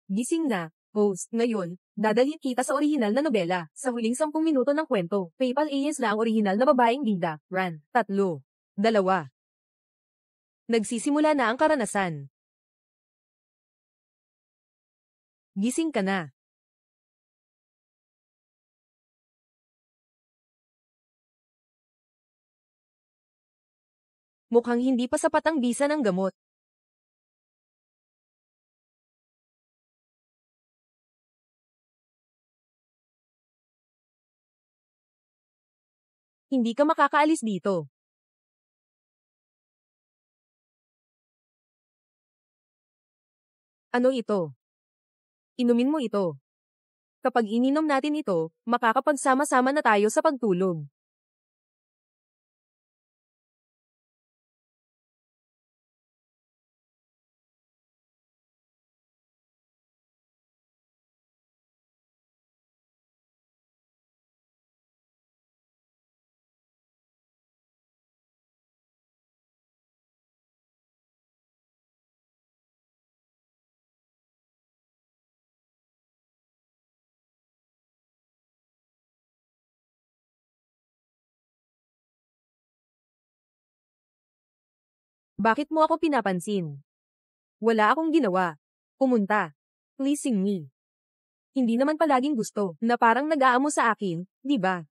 Gising na, host. Ngayon, dadalhin kita sa orihinal na nobela. Sa huling 10 minuto ng kwento, PayPal alias na ang orihinal na babaeng bida. Ran. 3. 2. Nagsisimula na ang karanasan. Gising ka na. Mukhang hindi pa sapat ang bisa ng gamot. Hindi ka makakaalis dito. Ano ito? Inumin mo ito. Kapag ininom natin ito, makakapagsama-sama na tayo sa pagtulog. Bakit mo ako pinapansin? Wala akong ginawa. Pumunta. Pleasing me. Hindi naman palaging gusto na parang nag-aamo sa akin, di ba?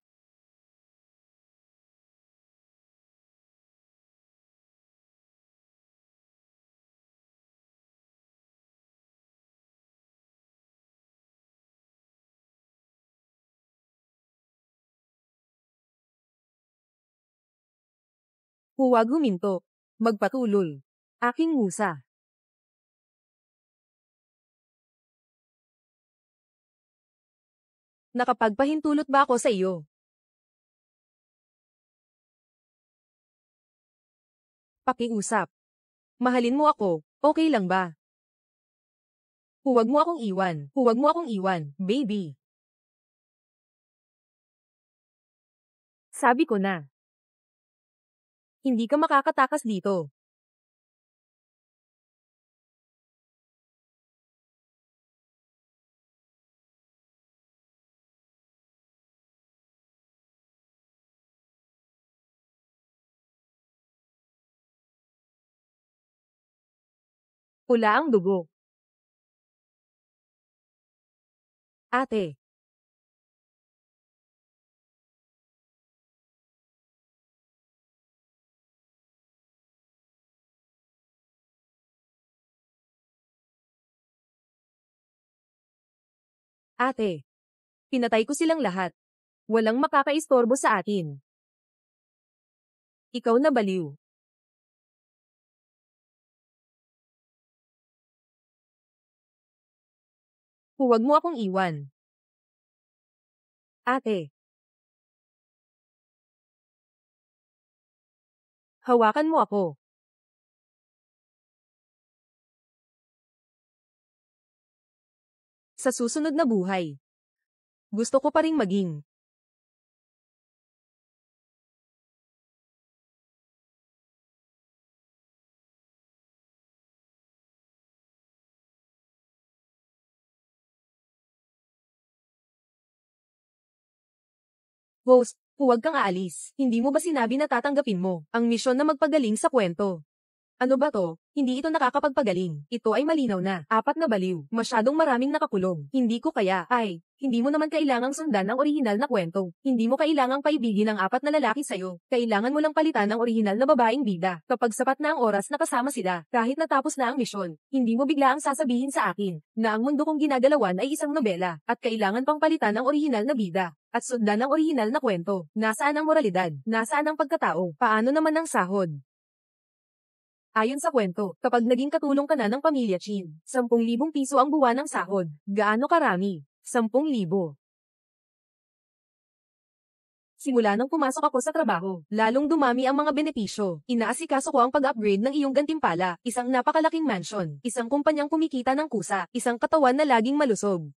Huwag huminto. Magpatuloy. Aking musa. Nakapagpahintulot ba ako sa iyo? Pakiusap. Mahalin mo ako, okay lang ba? Huwag mo akong iwan. Huwag mo akong iwan, baby. Sabi ko na. Hindi ka makakatakas dito. Pula ang dugo. Ate. Ate. Pinatay ko silang lahat. Walang makakaistorbo sa atin. Ikaw na baliw. Huwag mo akong iwan. Ate. Hawakan mo ako. Sa susunod na buhay. Gusto ko pa ring maging. Host, huwag kang aalis. Hindi mo ba sinabi na tatanggapin mo ang misyon na magpagaling sa kwento? Ano ba to? Hindi ito nakakapagpagaling. Ito ay malinaw na. 4 na baliw. Masyadong maraming nakakulong. Hindi ko kaya. Ay, hindi mo naman kailangang sundan ang orihinal na kwento. Hindi mo kailangang paibigin ang 4 na lalaki sa'yo. Kailangan mo lang palitan ang orihinal na babaeng bida. Kapag sapat na ang oras na kasama sila, kahit natapos na ang misyon, hindi mo bigla ang sasabihin sa akin na ang mundo kong ginagalawan ay isang nobela at kailangan pang palitan ang orihinal na bida. At sundan ang orihinal na kwento. Nasaan ang moralidad? Nasaan ang pagkatao? Paano naman ang sahod? Ayon sa kwento, kapag naging katulong ka na ng pamilya Chin, 10,000 piso ang buwan ng sahod. Gaano karami? 10,000. Simula nang pumasok ako sa trabaho, lalong dumami ang mga benepisyo. Inaasikaso ko ang pag-upgrade ng iyong gantimpala, isang napakalaking mansion, isang kumpanyang kumikita ng kusa, isang katawan na laging malusog.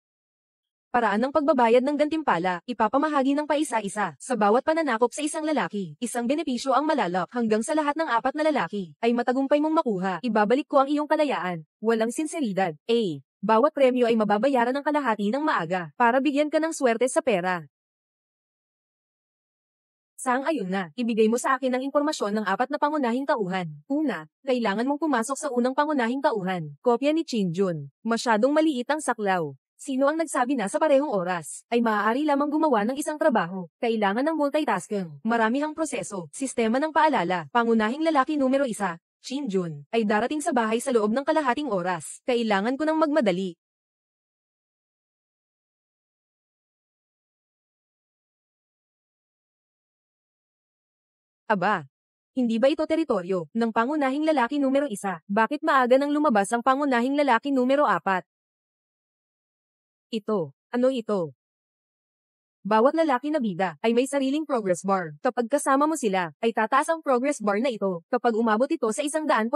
Paraan ng pagbabayad ng gantimpala, ipapamahagi ng paisa-isa sa bawat pananakop sa isang lalaki. Isang benepisyo ang malalak hanggang sa lahat ng 4 na lalaki ay matagumpay mong makuha. Ibabalik ko ang iyong kalayaan. Walang sinseridad. A. Bawat premyo ay mababayaran ng kalahati ng maaga para bigyan ka ng swerte sa pera. Sang-ayon na, ibigay mo sa akin ang impormasyon ng 4 na pangunahing tauhan. Una, kailangan mong pumasok sa unang pangunahing tauhan. Kopya ni Chin Jun. Masyadong maliit ang saklaw. Sino ang nagsabi na sa parehong oras ay maaari lamang gumawa ng isang trabaho? Kailangan ng multitasking. Marami ang proseso. Sistema ng paalala. Pangunahing lalaki numero 1, Chin Jun, ay darating sa bahay sa loob ng kalahating oras. Kailangan ko ng magmadali. Aba, hindi ba ito teritoryo ng pangunahing lalaki numero 1? Bakit maaga nang lumabas ang pangunahing lalaki numero 4? Ito, ano ito? Bawat lalaki na bida ay may sariling progress bar. Kapag kasama mo sila, ay tataas ang progress bar na ito. Kapag umabot ito sa 100%,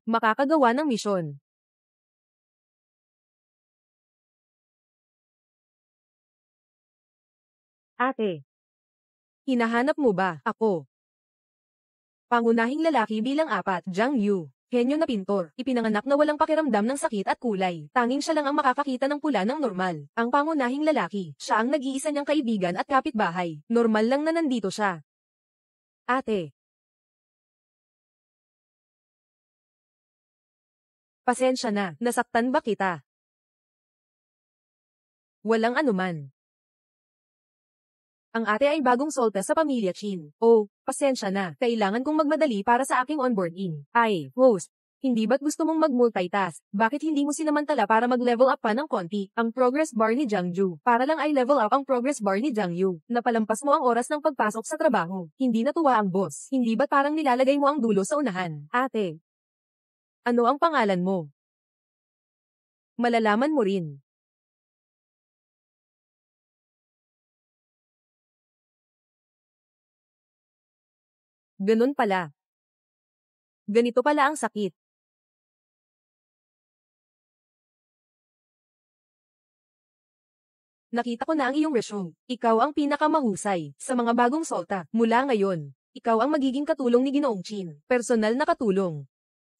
makakagawa ng misyon. Ate, hinahanap mo ba ako? Pangunahing lalaki bilang 4, Jiang Yu. Henyo na pintor, ipinanganak na walang pakiramdam ng sakit at kulay. Tanging siya lang ang makakakita ng pula ng normal. Ang pangunahing lalaki, siya ang nag-iisa niyang kaibigan at kapitbahay. Normal lang na nandito siya. Ate, pasensya na, nasaktan ba kita? Walang anuman. Ang ate ay bagong solta sa pamilya Chin. Oh, pasensya na. Kailangan kong magmadali para sa aking onboarding. Ay, host. Hindi ba't gusto mong mag-multitask? Bakit hindi mo sinamantala para mag-level up pa ng konti? Ang progress bar ni Jiangju. Para lang ay level up ang progress bar ni Jiangyu. Napalampas mo ang oras ng pagpasok sa trabaho. Hindi natuwa ang boss. Hindi ba't parang nilalagay mo ang dulo sa unahan? Ate. Ano ang pangalan mo? Malalaman mo rin. Ganun pala. Ganito pala ang sakit. Nakita ko na ang iyong resume. Ikaw ang pinakamahusay sa mga bagong solta. Mula ngayon, ikaw ang magiging katulong ni Ginoong Chin. Personal na katulong.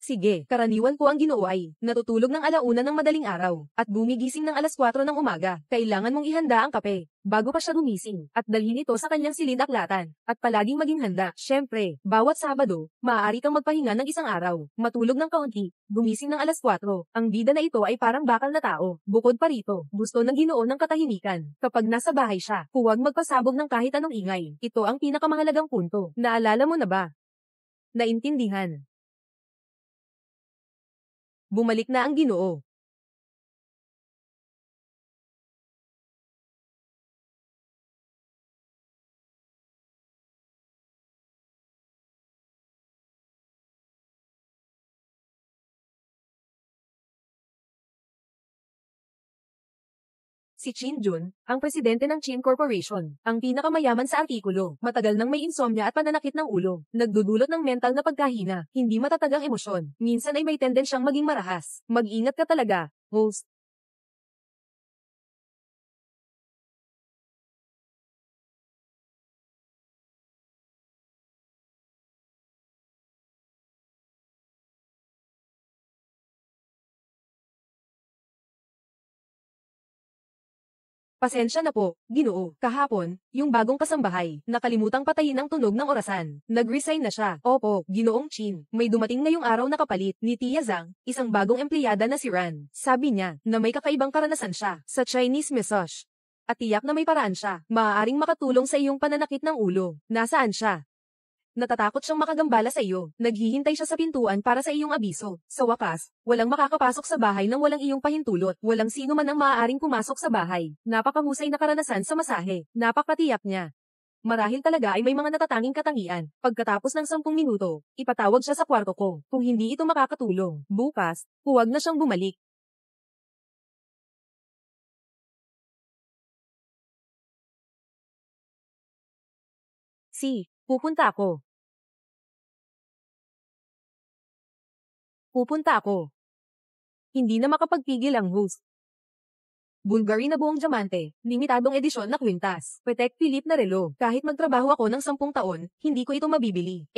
Sige, karaniwan ko ang Ginoo ay natutulog ng 1:00 ng madaling araw at gumigising ng 4:00 ng umaga. Kailangan mong ihanda ang kape bago pa siya gumising at dalhin ito sa kanyang silid-aklatan at palaging maging handa. Syempre, bawat Sabado, maaari kang magpahinga ng isang araw, matulog ng kaunti, gumising ng 4:00. Ang bida na ito ay parang bakal na tao. Bukod pa rito, gusto ng Ginoo ng katahimikan. Kapag nasa bahay siya, huwag magpasabog ng kahit anong ingay. Ito ang pinakamahalagang punto. Naalala mo na ba? Naintindihan. Bumalik na ang Ginoo. Si Chin Jun, ang presidente ng Chin Corporation, ang pinakamayaman sa artikulo, matagal nang may insomnia at pananakit ng ulo, nagdudulot ng mental na pagkahina, hindi matatag ang emosyon, minsan ay may tendensyang maging marahas. Mag-ingat ka talaga, host. Pasensya na po, Ginoo. Kahapon, yung bagong kasambahay, nakalimutang patayin ang tunog ng orasan. Nag-resign na siya. Opo, Ginoong Chin. May dumating ngayong araw na kapalit ni Tia Zhang, isang bagong empleyada na si Ran. Sabi niya na may kakaibang karanasan siya sa Chinese massage. At tiyak na may paraan siya. Maaaring makatulong sa iyong pananakit ng ulo. Nasaan siya? Natatakot siyang makagambala sa iyo. Naghihintay siya sa pintuan para sa iyong abiso. Sa wakas, walang makakapasok sa bahay nang walang iyong pahintulot. Walang sino man ang maaaring pumasok sa bahay. Napakahusay na karanasan sa masahe. Napakatiyak niya. Marahil talaga ay may mga natatanging katangian. Pagkatapos ng 10 minuto, ipatawag siya sa kwarto ko. Kung hindi ito makakatulong, bukas, huwag na siyang bumalik. Pupunta ako. Pupunta ako. Hindi na makapagpigil ang host. Bulgari na buong diamante, limitadong edisyon na kwintas. Patek Philippe na relo. Kahit magtrabaho ako ng 10 taon, hindi ko ito mabibili.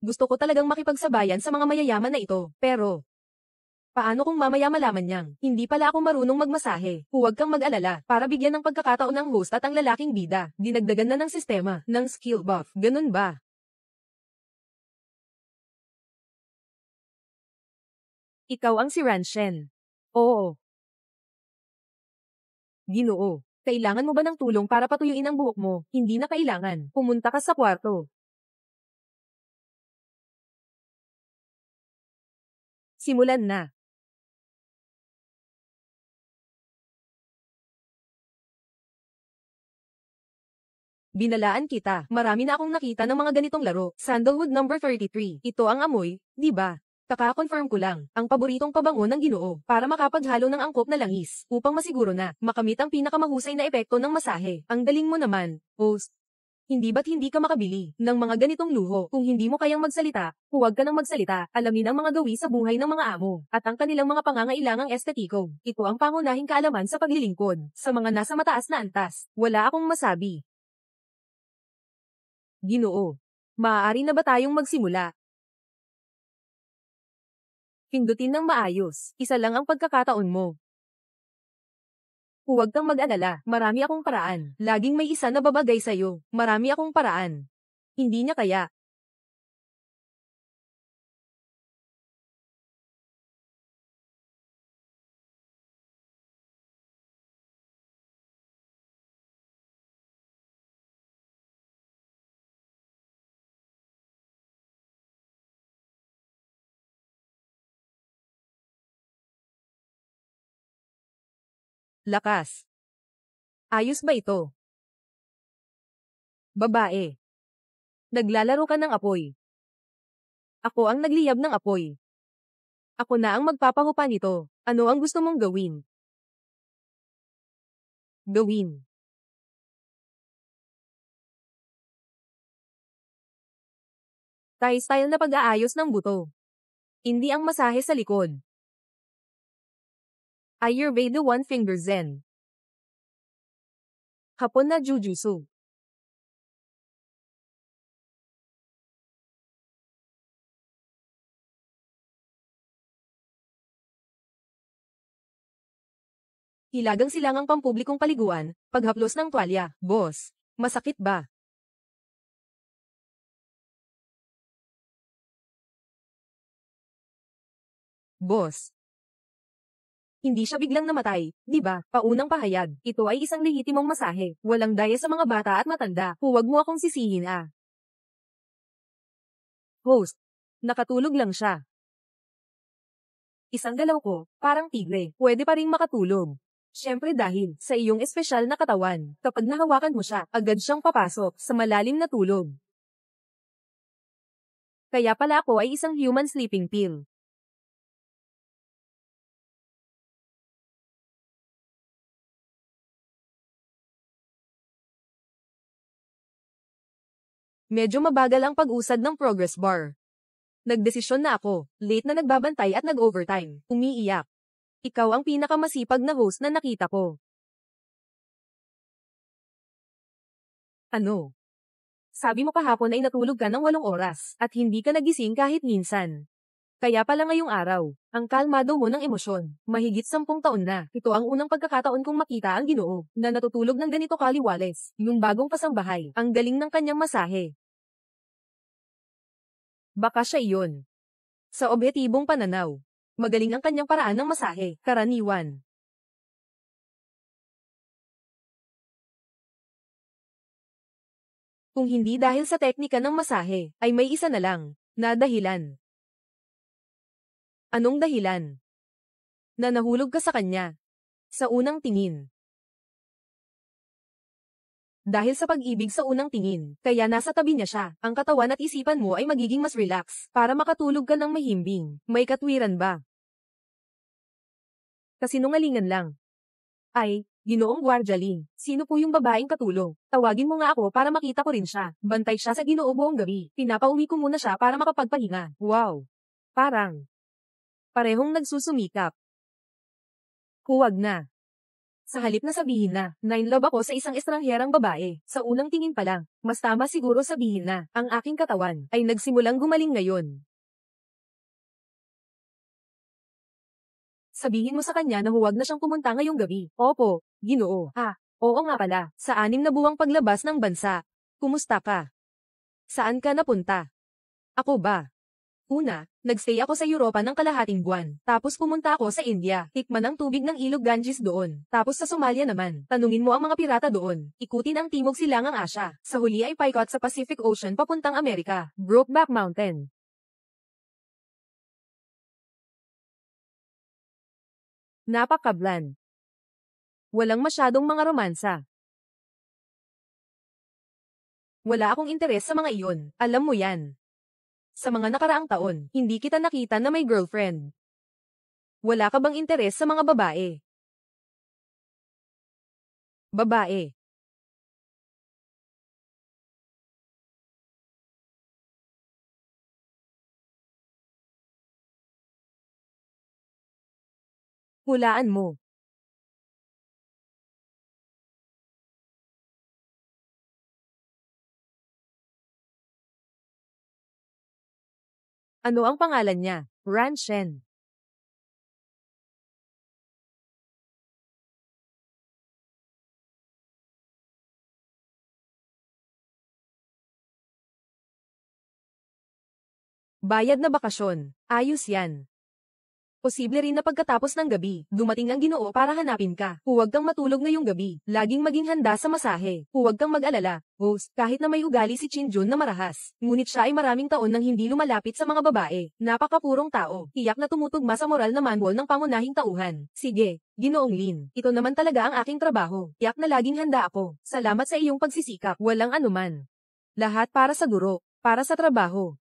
Gusto ko talagang makipagsabayan sa mga mayayaman na ito. Pero, Paano kung mamaya malaman niyang, hindi pala ako marunong magmasahe? Huwag kang mag-alala, para bigyan ng pagkakataon ng host at ang lalaking bida. Dinagdagan na ng sistema, ng skill buff. Ganun ba? Ikaw ang si Ranshen. Oo. Ginoo. Kailangan mo ba ng tulong para patuyuin ang buhok mo? Hindi na kailangan. Pumunta ka sa kwarto. Simulan na. Binalaan kita. Marami na akong nakita ng mga ganitong laro. Sandalwood number 33. Ito ang amoy, di ba? Kaka-confirm ko lang, ang paboritong pabango ng Ginoo, para makapaghalo ng angkop na langis, upang masiguro na, makamit ang pinakamahusay na epekto ng masahe. Ang galing mo naman, host. Hindi ba't hindi ka makabili ng mga ganitong luho? Kung hindi mo kayang magsalita, huwag ka nang magsalita. Alamin ang mga gawi sa buhay ng mga amo, at ang kanilang mga pangangailangang estetiko. Ito ang pangunahing kaalaman sa paglilingkod. Sa mga nasa mataas na antas, wala akong masabi. Ginoo. Maaari na ba tayong magsimula? Pindutin ng maayos. Isa lang ang pagkakataon mo. Huwag kang mag-alala. Marami akong paraan. Laging may isa na babagay sa'yo. Marami akong paraan. Hindi niya kaya. Lakas. Ayos ba ito? Babae. Naglalaro ka ng apoy. Ako ang nagliyab ng apoy. Ako na ang magpapahupa nito. Ano ang gusto mong gawin? Gawin. Style na pag-aayos ng buto. Hindi ang masahe sa likod. Ayurveda One Finger Zen. Hapon na Jujutsu. Hilagang silangang pampublikong paliguan, paghaplos ng tuwalya. Boss, masakit ba? Boss. Hindi siya biglang namatay, di ba? Paunang pahayag, ito ay isang lehitimong masahe. Walang daya sa mga bata at matanda. Huwag mo akong sisihin ah. Host. Nakatulog lang siya. Isang galaw ko, parang tigre. Pwede pa ring makatulog. Siyempre dahil, sa iyong espesyal na katawan, kapag nahawakan mo siya, agad siyang papasok sa malalim na tulog. Kaya pala ako ay isang human sleeping pill. Medyo mabagal ang pag-usad ng progress bar. Nagdesisyon na ako, late na nagbabantay at nag-overtime, umiiyak. Ikaw ang pinakamasipag na host na nakita ko. Ano? Sabi mo kahapon ay natulog ka ng 8 oras, at hindi ka nagising kahit minsan. Kaya pala ngayong araw, ang kalmado mo ng emosyon, mahigit 10 taon na, ito ang unang pagkakataon kong makita ang Ginoo, na natutulog ng ganito kaliwales, yung bagong kasambahay, ang galing ng kanyang masahe. Baka siya iyon. Sa objetibong pananaw, magaling ang kanyang paraan ng masahe, karaniwan. Kung hindi dahil sa teknika ng masahe, ay may isa na lang, na dahilan. Anong dahilan? Na nahulog ka sa kanya. Sa unang tingin. Dahil sa pag-ibig sa unang tingin, kaya nasa tabi niya siya, ang katawan at isipan mo ay magiging mas relax, para makatulog ka ng mahimbing. May katwiran ba? Kasinungalingan lang. Ay, Ginoong Guardialing, sino po yung babaeng katulong? Tawagin mo nga ako para makita ko rin siya. Bantay siya sa Ginoo buong gabi. Pinapauwi ko muna siya para makapagpahinga. Wow! Parang parehong nagsusumikap. Huwag na. Sa halip na sabihin na, nine-love ako sa isang estrangherang babae, sa unang tingin pa lang, mas tama siguro sabihin na, ang aking katawan, ay nagsimulang gumaling ngayon. Sabihin mo sa kanya na huwag na siyang pumunta ngayong gabi. Opo, Ginoo. Oo nga pala. Sa 6 na buwang paglabas ng bansa. Kumusta ka? Saan ka napunta? Ako ba? Una, nagstay ako sa Europa ng kalahating buwan. Tapos pumunta ako sa India. Tikman ang tubig ng ilog Ganges doon. Tapos sa Somalia naman. Tanungin mo ang mga pirata doon. Ikutin ang timog silangang Asya. Sa huli ay paikot sa Pacific Ocean papuntang Amerika. Brokeback Mountain. Napakablan. Walang masyadong mga romansa. Wala akong interes sa mga iyon. Alam mo yan. Sa mga nakaraang taon, hindi kita nakita na may girlfriend. Wala ka bang interes sa mga babae? Babae. Hulaan mo. Ano ang pangalan niya? Ran Shen. Bayad na bakasyon. Ayos yan. Posible rin na pagkatapos ng gabi, dumating ang Ginoo para hanapin ka. Huwag kang matulog ngayong gabi. Laging maging handa sa masahe. Huwag kang mag-alala. Host, kahit na may ugali si Chin Jun na marahas, ngunit siya ay maraming taon nang hindi lumalapit sa mga babae. Napakapurong tao. Tiyak na tumutugma sa moral na manual ng pangunahing tauhan. Sige, Ginoong Lin. Ito naman talaga ang aking trabaho. Tiyak na laging handa ako. Salamat sa iyong pagsisikap. Walang anuman. Lahat para sa guro. Para sa trabaho.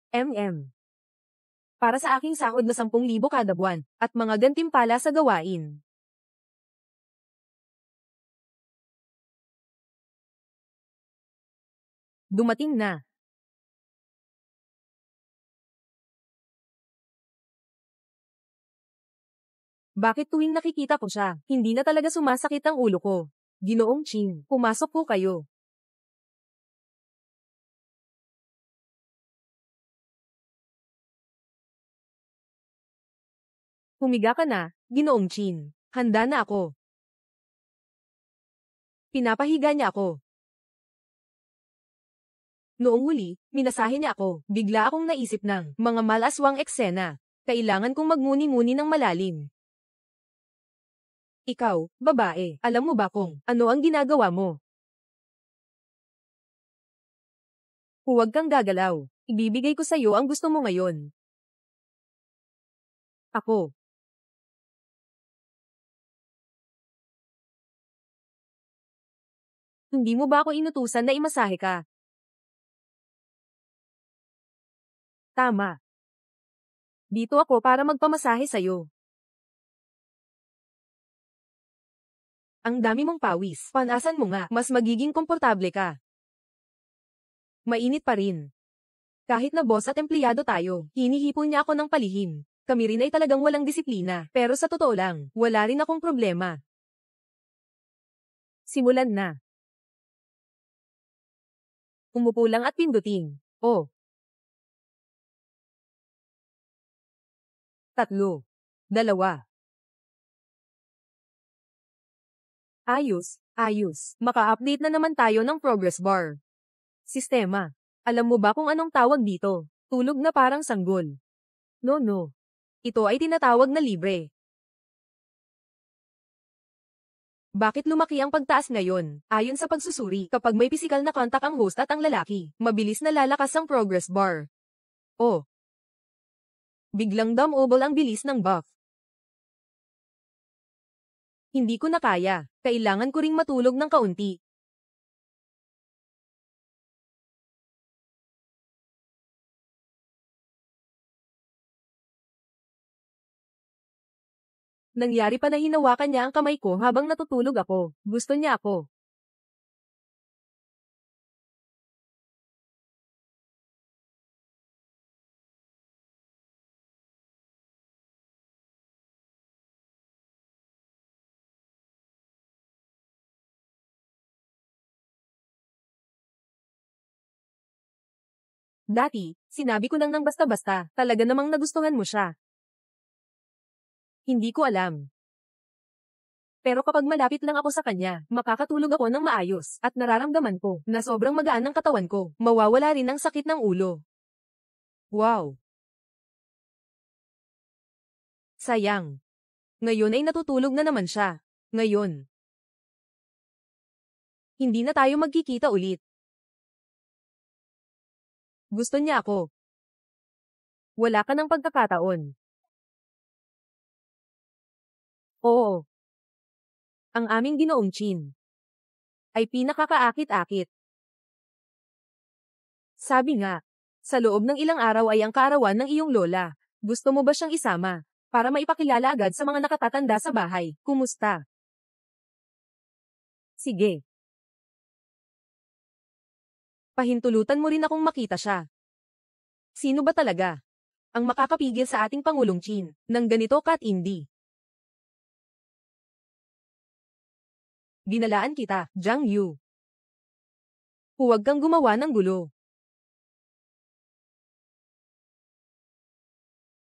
Para sa aking sahod na 10,000 kada buwan, at mga gantimpala sa gawain. Dumating na. Bakit tuwing nakikita ko siya, hindi na talaga sumasakit ang ulo ko? Ginoong Chin, pumasok po kayo. Humiga ka na, Ginoong Chin. Handa na ako. Pinapahiga niya ako. Noong huli, minasahe niya ako. Bigla akong naisip ng mga malaswang eksena. Kailangan kong magmuni-muni ng malalim. Ikaw, babae, alam mo ba kung ano ang ginagawa mo? Huwag kang gagalaw. Ibibigay ko sa iyo ang gusto mo ngayon. Ako. Hindi mo ba ako inutusan na imasahe ka? Tama. Dito ako para magpamasahe sa'yo. Ang dami mong pawis. Panasan mo nga, mas magiging komportable ka. Mainit pa rin. Kahit na boss at empleyado tayo, hinihipon niya ako ng palihim. Kami rin ay talagang walang disiplina. Pero sa totoo lang, wala rin akong problema. Simulan na. Umupo lang at pindutin. Oh, 3, 2. Ayos. Maka-update na naman tayo ng progress bar. Sistema. Alam mo ba kung anong tawag dito? Tulog na parang sanggol. No. Ito ay tinatawag na libre. Bakit lumaki ang pagtaas ngayon? Ayon sa pagsusuri, kapag may pisikal na kontak ang host at ang lalaki, mabilis na lalakas ang progress bar. Oh, biglang dumble ang bilis ng buff. Hindi ko na kaya. Kailangan ko ring matulog ng kaunti. Nangyari pa na hinawakan niya ang kamay ko habang natutulog ako. Gusto niya ako. Dati, sinabi ko lang ng basta-basta, talaga namang nagustuhan mo siya. Hindi ko alam. Pero kapag malapit lang ako sa kanya, makakatulog ako ng maayos, at nararamdaman ko na sobrang magaan ng katawan ko, mawawala rin ang sakit ng ulo. Wow! Sayang. Ngayon ay natutulog na naman siya. Ngayon. Hindi na tayo magkikita ulit. Gusto niya ako. Wala ka ng pagkakataon. Oo. Ang aming ginoong Chin ay pinakakaakit-akit. Sabi nga, sa loob ng ilang araw ay ang kaarawan ng iyong lola. Gusto mo ba siyang isama? Para maipakilala agad sa mga nakatatanda sa bahay. Kumusta? Sige. Pahintulutan mo rin akong makita siya. Sino ba talaga ang makakapigil sa ating Pangulong Chin ng ganito katindi? Ginalaan kita, Jiang Yu. Huwag kang gumawa ng gulo.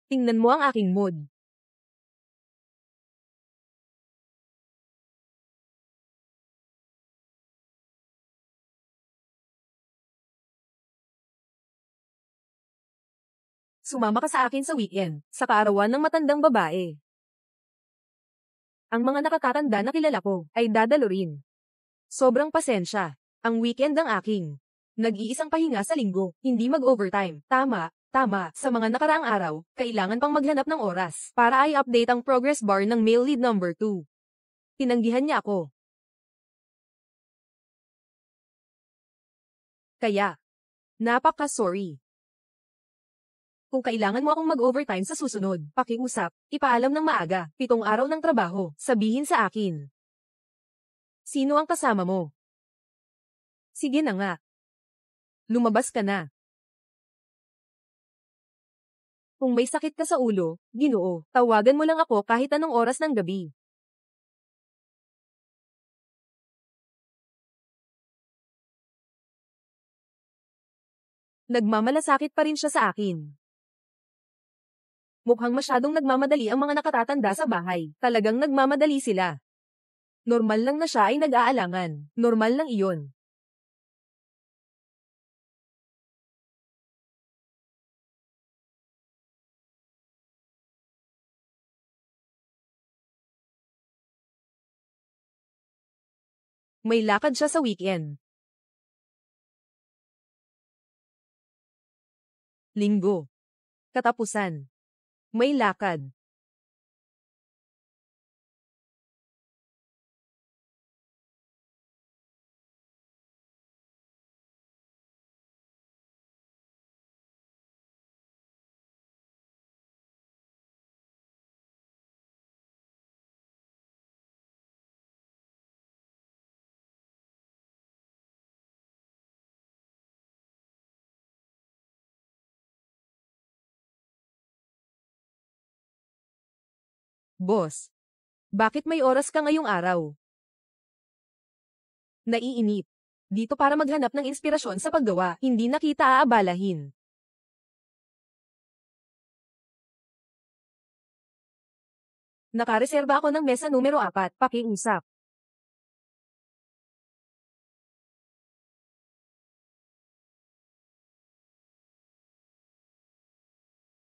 Tingnan mo ang aking mood. Sumama ka sa akin sa weekend, sa kaarawan ng matandang babae. Ang mga nakatatanda na kilala ko, ay dadalo rin. Sobrang pasensya. Ang weekend ang aking. Nag-iisang pahinga sa linggo, hindi mag-overtime. Tama, tama. Sa mga nakaraang araw, kailangan pang maghanap ng oras para i-update ang progress bar ng mail lead number 2. Tinanggihan niya ako. Kaya, napaka-sorry. Kung kailangan mo akong mag-overtime sa susunod, pakiusap, ipaalam ng maaga, 7 araw ng trabaho, sabihin sa akin. Sino ang kasama mo? Sige na nga. Lumabas ka na. Kung may sakit ka sa ulo, Ginoo, tawagan mo lang ako kahit anong oras ng gabi. Nagmamalasakit pa rin siya sa akin. Mukhang masyadong nagmamadali ang mga nakatatanda sa bahay. Talagang nagmamadali sila. Normal lang na siya ay nag-aalangan. Normal lang iyon. May lakad siya sa weekend. Linggo. Katapusan. May lakad. Boss. Bakit may oras ka ngayong araw? Naiinip. Dito para maghanap ng inspirasyon sa paggawa, hindi na kita aabalahin. Nakareserba ako ng mesa numero 4, pakiusap.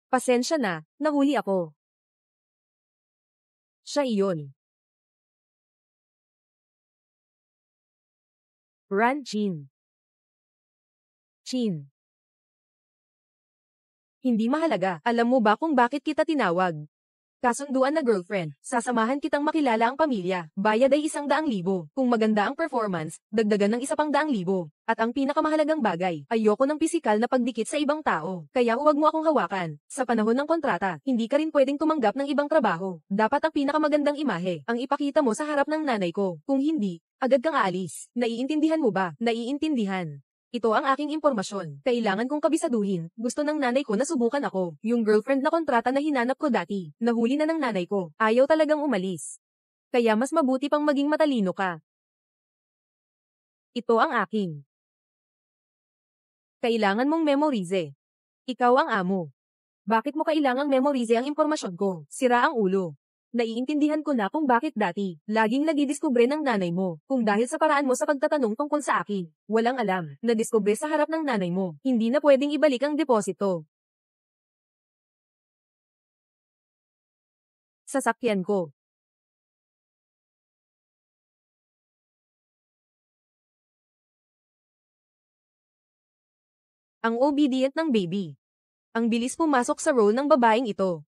Pasensya na, nahuli ako. Siya iyon. Ran Chin. Chin. Hindi mahalaga. Alam mo ba kung bakit kita tinawag? Kasunduan na girlfriend, sasamahan kitang makilala ang pamilya, bayad ay 100,000. Kung maganda ang performance, dagdagan ng 100,000. At ang pinakamahalagang bagay, ayoko ng pisikal na pagdikit sa ibang tao, kaya huwag mo akong hawakan. Sa panahon ng kontrata, hindi ka rin pwedeng tumanggap ng ibang trabaho. Dapat ang pinakamagandang imahe, ang ipakita mo sa harap ng nanay ko. Kung hindi, agad kang aalis. Naiintindihan mo ba? Naiintindihan. Ito ang aking impormasyon. Kailangan kong kabisaduhin. Gusto ng nanay ko na subukan ako. Yung girlfriend na kontrata na hinanap ko dati, nahuli na ng nanay ko. Ayaw talagang umalis. Kaya mas mabuti pang maging matalino ka. Ito ang aking. Kailangan mong memorize. Ikaw ang amo. Bakit mo kailangang memorize ang impormasyon ko? Sira ang ulo. Naiintindihan ko na kung bakit dati, laging nagidiskubre ng nanay mo, kung dahil sa paraan mo sa pagtatanong tungkol sa akin. Walang alam, nadiskubre sa harap ng nanay mo, hindi na pwedeng ibalik ang deposito. Sasakyan ko. Ang obedient ng baby. Ang bilis pumasok sa role ng babaeng ito.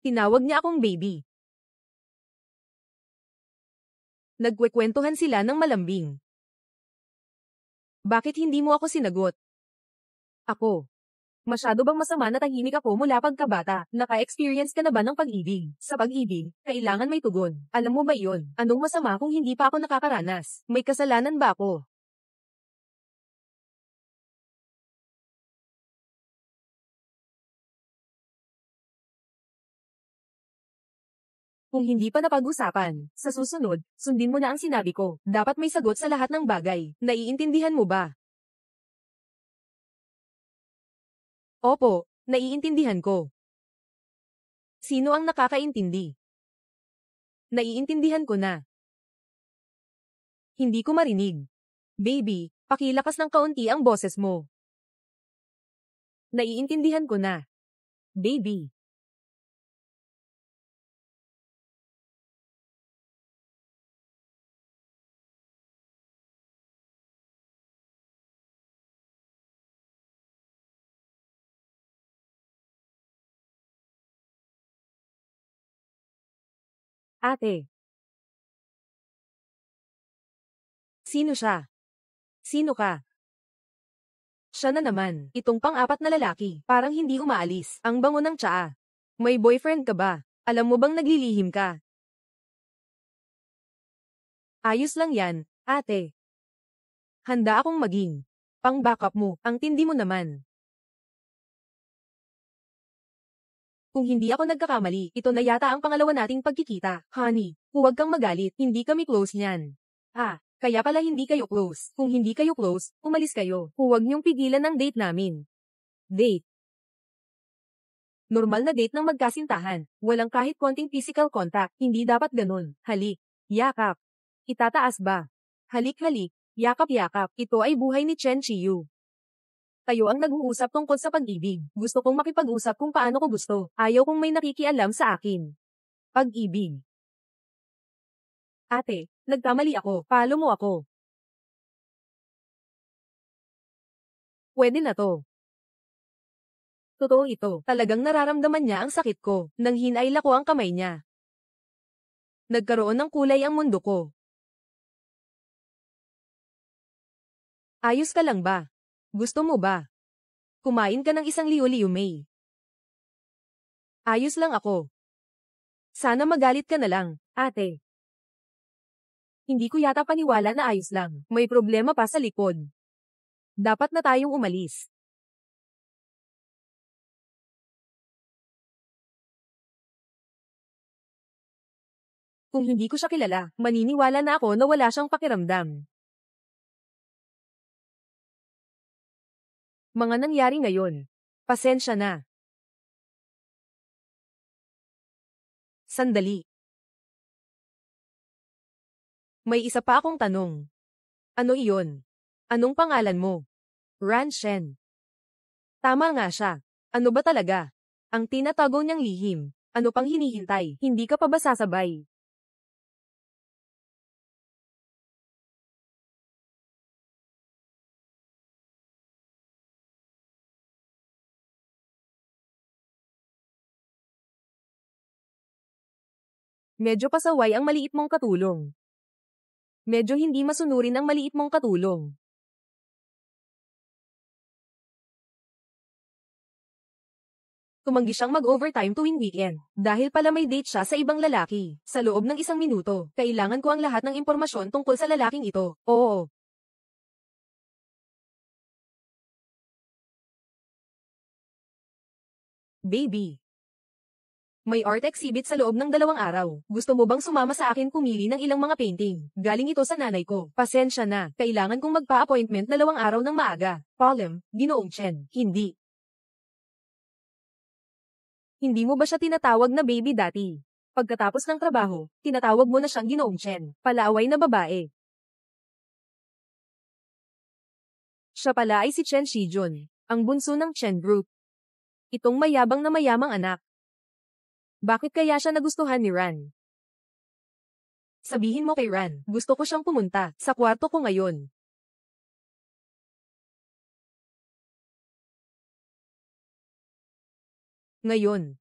Tinawag niya akong baby. Nagkwekwentuhan sila ng malambing. Bakit hindi mo ako sinagot? Ako. Masyado bang masama na tahimik ako mula pagkabata? Naka-experience ka na ba ng pag-ibig? Sa pag-ibig, kailangan may tugon. Alam mo ba iyon? Anong masama kung hindi pa ako nakakaranas? May kasalanan ba ako? Kung hindi pa napag-usapan, sa susunod, sundin mo na ang sinabi ko. Dapat may sagot sa lahat ng bagay. Naiintindihan mo ba? Opo, naiintindihan ko. Sino ang nakakaintindi? Naiintindihan ko na. Hindi ko marinig. Baby, pakilakas ng kaunti ang boses mo. Naiintindihan ko na. Baby. Ate. Sino siya? Sino ka? Siya na naman. Itong pang-apat na lalaki. Parang hindi umaalis. Ang bango ng tsaa. May boyfriend ka ba? Alam mo bang naglilihim ka? Ayos lang yan, ate. Handa akong maging pang-backup mo. Ang tindi mo naman. Kung hindi ako nagkakamali, ito na yata ang pangalawa nating pagkikita. Honey, huwag kang magalit. Hindi kami close niyan. Kaya pala hindi kayo close. Kung hindi kayo close, umalis kayo. Huwag niyong pigilan ang date namin. Date. Normal na date ng magkasintahan. Walang kahit konting physical contact. Hindi dapat ganun. Halik. Yakap. Itataas ba? Halik-halik. Yakap-yakap. Ito ay buhay ni Chen Chiyu. Tayo ang nag-uusap tungkol sa pag-ibig. Gusto kong makipag-usap kung paano ko gusto. Ayaw kong may nakikialam sa akin. Pag-ibig. Ate, nagkamali ako. Follow mo ako. Pwede na to. Totoo ito. Talagang nararamdaman niya ang sakit ko. Nang hinayla ko ang kamay niya. Nagkaroon ng kulay ang mundo ko. Ayos ka lang ba? Gusto mo ba? Kumain ka ng isang liu-liu Mei. Ayos lang ako. Sana magalit ka na lang, ate. Hindi ko yata paniwala na ayos lang. May problema pa sa likod. Dapat na tayong umalis. Kung hindi ko siya kilala, maniniwala na ako na wala siyang pakiramdam. Mga nangyari ngayon. Pasensya na. Sandali. May isa pa akong tanong. Ano iyon? Anong pangalan mo? Ran Shen. Tama nga siya. Ano ba talaga? Ang tinatago niyang lihim. Ano pang hinihintay? Hindi ka pa ba sasabay? Medyo pasaway ang maliit mong katulong. Medyo hindi masunurin ang maliit mong katulong. Tumanggi siyang mag-overtime tuwing weekend. Dahil pala may date siya sa ibang lalaki. Sa loob ng 1 minuto, kailangan ko ang lahat ng impormasyon tungkol sa lalaking ito. Oo. Baby. May art exhibit sa loob ng 2 araw. Gusto mo bang sumama sa akin pumili ng ilang mga painting? Galing ito sa nanay ko. Pasensya na. Kailangan kong magpa-appointment 2 araw ng maaga. Problem, Ginoong Chen. Hindi. Hindi mo ba siya tinatawag na baby dati? Pagkatapos ng trabaho, tinatawag mo na siyang Ginoong Chen, palaaway na babae. Siya pala ay si Chen Shijun, ang bunso ng Chen Group. Itong mayabang na mayamang anak. Bakit kaya siya nagustuhan ni Ran? Sabihin mo kay Ran, gusto ko siyang pumunta sa kwarto ko ngayon. Ngayon.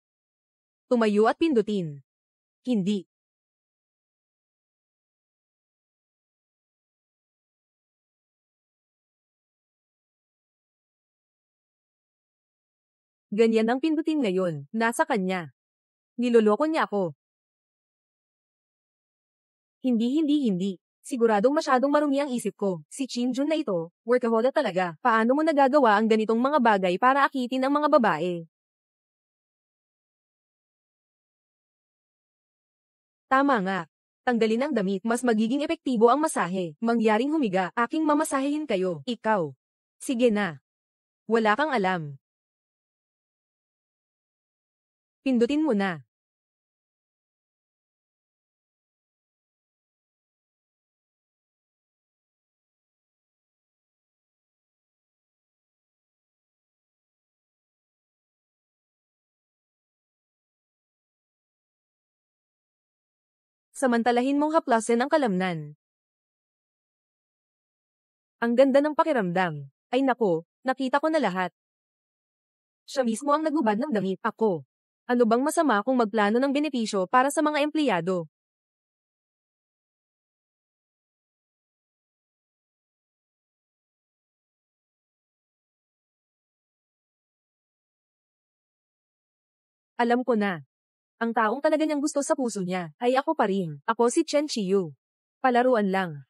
Tumayo at pindutin. Hindi. Ganyan ang pindutin ngayon, nasa kanya. Niloloko niya ako. Hindi. Siguradong masyadong marumi ang isip ko. Si Chin Jun na ito, workaholic talaga. Paano mo nagagawa ang ganitong mga bagay para akitin ang mga babae? Tama nga. Tanggalin ang damit, mas magiging epektibo ang masahe. Mangyaring humiga, aking mamasahehin kayo. Ikaw. Sige na. Wala kang alam. Pindutin mo na. Samantalahin mong haplasin ang kalamnan. Ang ganda ng pakiramdam. Ay nako, nakita ko na lahat. Siya mismo ang nagubad ng damit. Ako. Ano bang masama kung magplano ng benepisyo para sa mga empleyado? Alam ko na. Ang taong talaga niyang gusto sa puso niya ay ako pa rin. Ako si Chen Chiyu. Palaruan lang.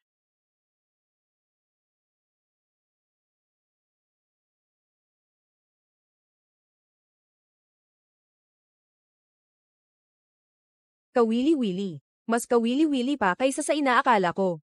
Kawili-wili. Mas kawili-wili pa kaysa sa inaakala ko.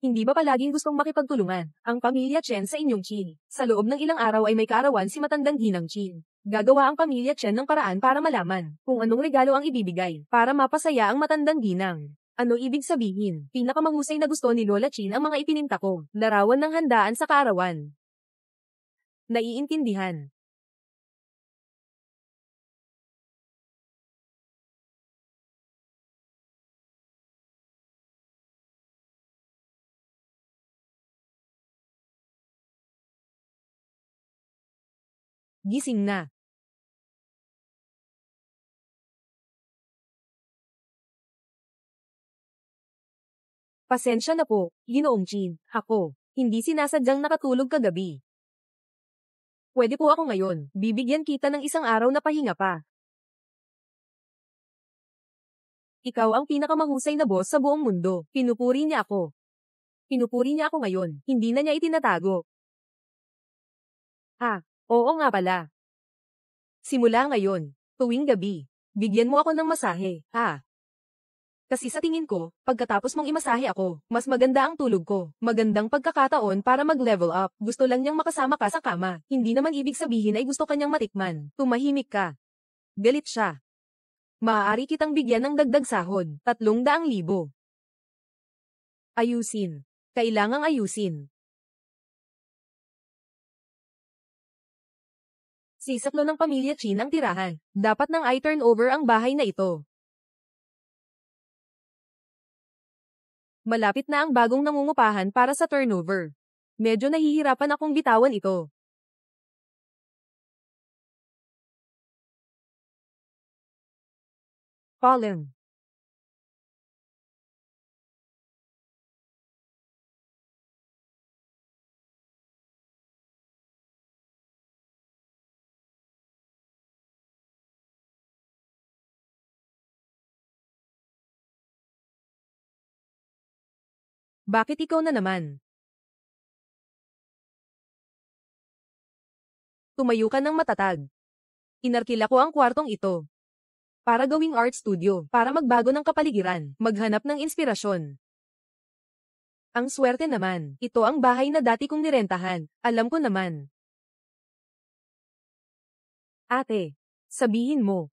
Hindi ba palaging gustong makipagtulungan ang pamilya Chen sa inyong Chin? Sa loob ng ilang araw ay may kaarawan si matandang ginang Chin. Gagawa ang pamilya Chen ng paraan para malaman kung anong regalo ang ibibigay para mapasaya ang matandang ginang. Ano ibig sabihin? Pinakamahusay na gusto ni Lola Chin ang mga ipininta ko. Larawan ng handaan sa kaarawan. Naiintindihan. Gising na. Pasensya na po, Ginoong Chin. Ako. Hindi sinasadyang nakatulog kagabi. Pwede po ako ngayon. Bibigyan kita ng isang araw na pahinga pa. Ikaw ang pinakamahusay na boss sa buong mundo. Pinupuri niya ako. Pinupuri niya ako ngayon. Hindi na niya itinatago. Oo nga pala. Simula ngayon, tuwing gabi, bigyan mo ako ng masahe, ha? Kasi sa tingin ko, pagkatapos mong imasahe ako, mas maganda ang tulog ko. Magandang pagkakataon para mag-level up. Gusto lang niyang makasama ka sa kama. Hindi naman ibig sabihin ay gusto kanyang matikman. Tumahimik ka. Galit siya. Maaari kitang bigyan ng dagdag sahod, 300,000. Ayusin. Kailangang ayusin. Sisaklo ng pamilya Chin ang tirahan. Dapat nang i-turnover ang bahay na ito. Malapit na ang bagong nangungupahan para sa turnover. Medyo nahihirapan akong bitawan ito. Column. Bakit ikaw na naman? Tumayo ka ng matatag. Inarkila ko ang kwartong ito. Para gawing art studio, para magbago ng kapaligiran, maghanap ng inspirasyon. Ang swerte naman. Ito ang bahay na dati kong nirentahan. Alam ko naman. Ate, sabihin mo.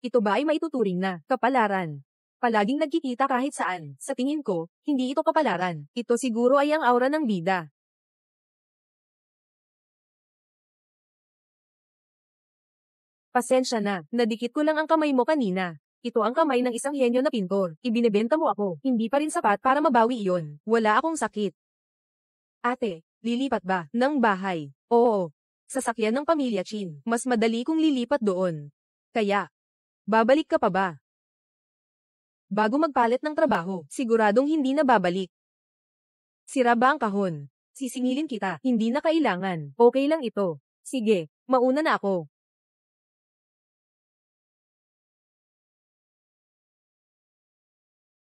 Ito ba ay maituturing na kapalaran? Palaging nagkikita kahit saan. Sa tingin ko, hindi ito kapalaran. Ito siguro ay ang aura ng bida. Pasensya na, nadikit ko lang ang kamay mo kanina. Ito ang kamay ng isang henyo na pintor. Ibinebenta mo ako. Hindi pa rin sapat para mabawi iyon. Wala akong sakit. Ate, lilipat ba ng bahay? Oo. Sasakyan ng pamilya Chin. Mas madali kung lilipat doon. Kaya, babalik ka pa ba? Bago magpalit ng trabaho, siguradong hindi na babalik. Sira ba ang kahon? Sisingilin kita. Hindi na kailangan. Okay lang ito. Sige, mauna na ako.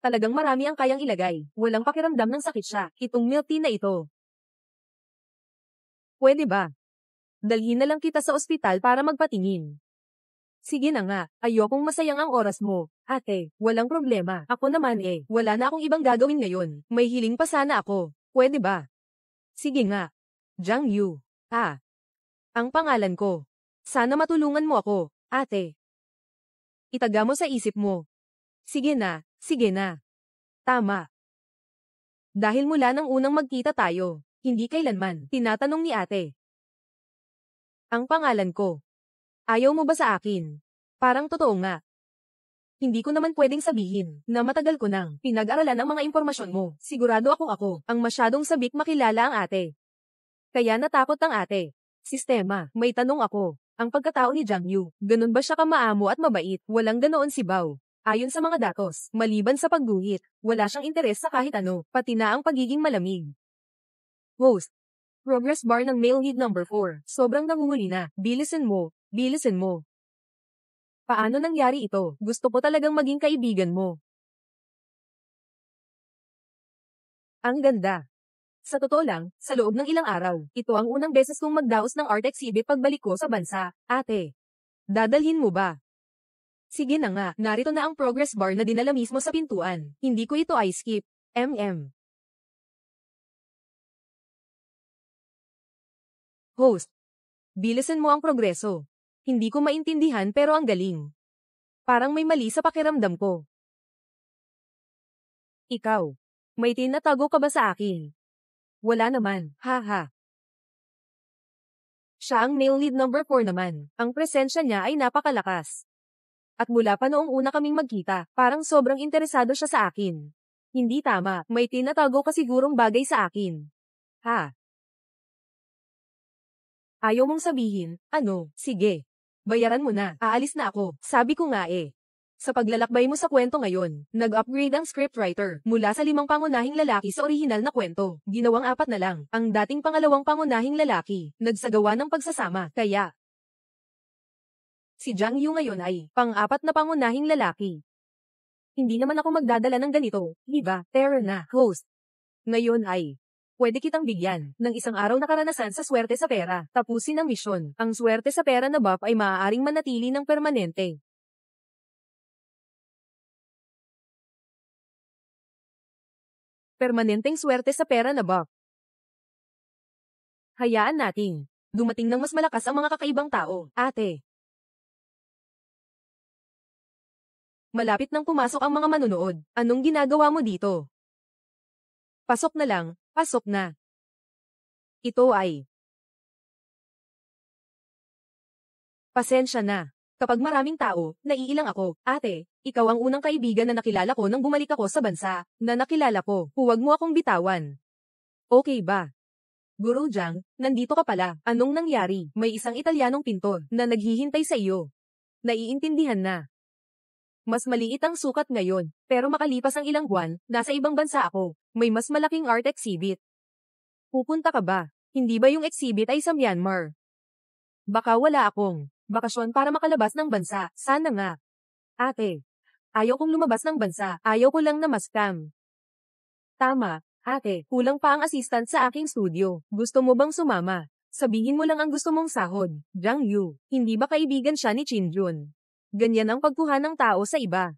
Talagang marami ang kayang ilagay. Walang pakiramdam ng sakit siya. Itong milk tea na ito. Pwede ba? Dalhin na lang kita sa ospital para magpatingin. Sige na nga, ayokong masayang ang oras mo. Ate, walang problema. Ako naman wala na akong ibang gagawin ngayon. May hiling pa sana ako. Pwede ba? Sige nga. Jiang Yu. Ang pangalan ko. Sana matulungan mo ako, ate. Itaga mo sa isip mo. Sige na, sige na. Tama. Dahil mula nang unang magkita tayo, hindi kailanman, tinatanong ni ate. Ang pangalan ko. Ayaw mo ba sa akin? Parang totoo nga. Hindi ko naman pwedeng sabihin na matagal ko nang pinag-aralan ang mga impormasyon mo. Sigurado ako ang masyadong sabik makilala ang ate. Kaya natakot ang ate. Sistema, may tanong ako. Ang pagkatao ni Jiang Yu, ganun ba siya kamaamo at mabait? Walang ganoon si Bao. Ayon sa mga datos, maliban sa pagguhit, wala siyang interes sa kahit ano, pati na ang pagiging malamig. Host. Progress bar ng male lead number 4. Sobrang nangunguli na. Bilisan mo. Bilisan mo. Paano nangyari ito? Gusto ko talagang maging kaibigan mo. Ang ganda. Sa totoo lang, sa loob ng ilang araw, ito ang unang beses kong magdaos ng art exhibit pagbalik ko sa bansa. Ate, dadalhin mo ba? Sige na nga, narito na ang progress bar na dinala mismo sa pintuan. Hindi ko ito i-skip. Host. Bilisan mo ang progreso. Hindi ko maintindihan pero ang galing. Parang may mali sa pakiramdam ko. Ikaw. May tinatago ka ba sa akin? Wala naman, haha. Siya ang male lead number 4 naman. Ang presensya niya ay napakalakas. At mula pa noong una kaming magkita, parang sobrang interesado siya sa akin. Hindi tama, may tinatago ka sigurong bagay sa akin. Ayaw mong sabihin, ano, sige. Bayaran mo na, aalis na ako, sabi ko nga Sa paglalakbay mo sa kwento ngayon, nag-upgrade ang scriptwriter mula sa 5 pangunahing lalaki sa orihinal na kwento. Ginawang 4 na lang, ang dating pangalawang pangunahing lalaki, nagsagawa ng pagsasama, kaya si Jiang Yu ngayon ay pang-4 na pangunahing lalaki. Hindi naman ako magdadala ng ganito, di ba, Terra na, host. Ngayon ay pwede kitang bigyan ng isang araw na karanasan sa swerte sa pera. Tapusin ang misyon. Ang swerte sa pera na buff ay maaaring manatili ng permanente. Permanenteng swerte sa pera na buff. Hayaan natin. Dumating ng mas malakas ang mga kakaibang tao, ate. Malapit nang pumasok ang mga manunood. Anong ginagawa mo dito? Pasok na lang, pasok na. Ito ay pasensya na. Kapag maraming tao, naiilang ako. Ate, ikaw ang unang kaibigan na nakilala ko nang bumalik ako sa bansa. Na nakilala ko, huwag mo akong bitawan. Okay ba? Guru Jiang, nandito ka pala. Anong nangyari? May isang Italianong pintor na naghihintay sa iyo. Naiintindihan na. Mas maliit ang sukat ngayon, pero makalipas ang ilang buwan, nasa ibang bansa ako. May mas malaking art exhibit. Pupunta ka ba? Hindi ba yung exhibit ay sa Myanmar? Baka wala akong bakasyon para makalabas ng bansa. Sana nga. Ate, ayaw kong lumabas ng bansa. Ayaw ko lang na ma-scam. Tama, ate. Kulang pa ang assistant sa aking studio. Gusto mo bang sumama? Sabihin mo lang ang gusto mong sahod. Jiang Yu, hindi ba kaibigan siya ni Chin Jun? Ganyan ang pagkuha ng tao sa iba.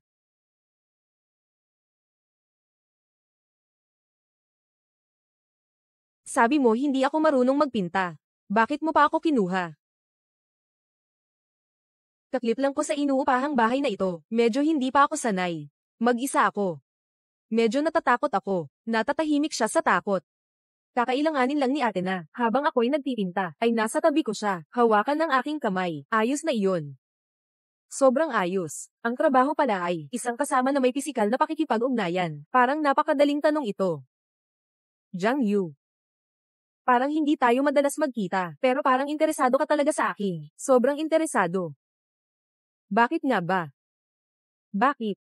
Sabi mo hindi ako marunong magpinta. Bakit mo pa ako kinuha? Kaklip lang ko sa inuupahang bahay na ito. Medyo hindi pa ako sanay. Mag-isa ako. Medyo natatakot ako. Natatahimik siya sa takot. Kakailanganin lang ni ate na, habang ako'y nagtitinta, ay nasa tabi ko siya, hawakan ng aking kamay. Ayos na iyon. Sobrang ayos. Ang trabaho pala ay, isang kasama na may pisikal na pakikipag-ugnayan. Parang napakadaling tanong ito. Jiang Yu. Parang hindi tayo madalas magkita, pero parang interesado ka talaga sa akin. Sobrang interesado. Bakit nga ba? Bakit?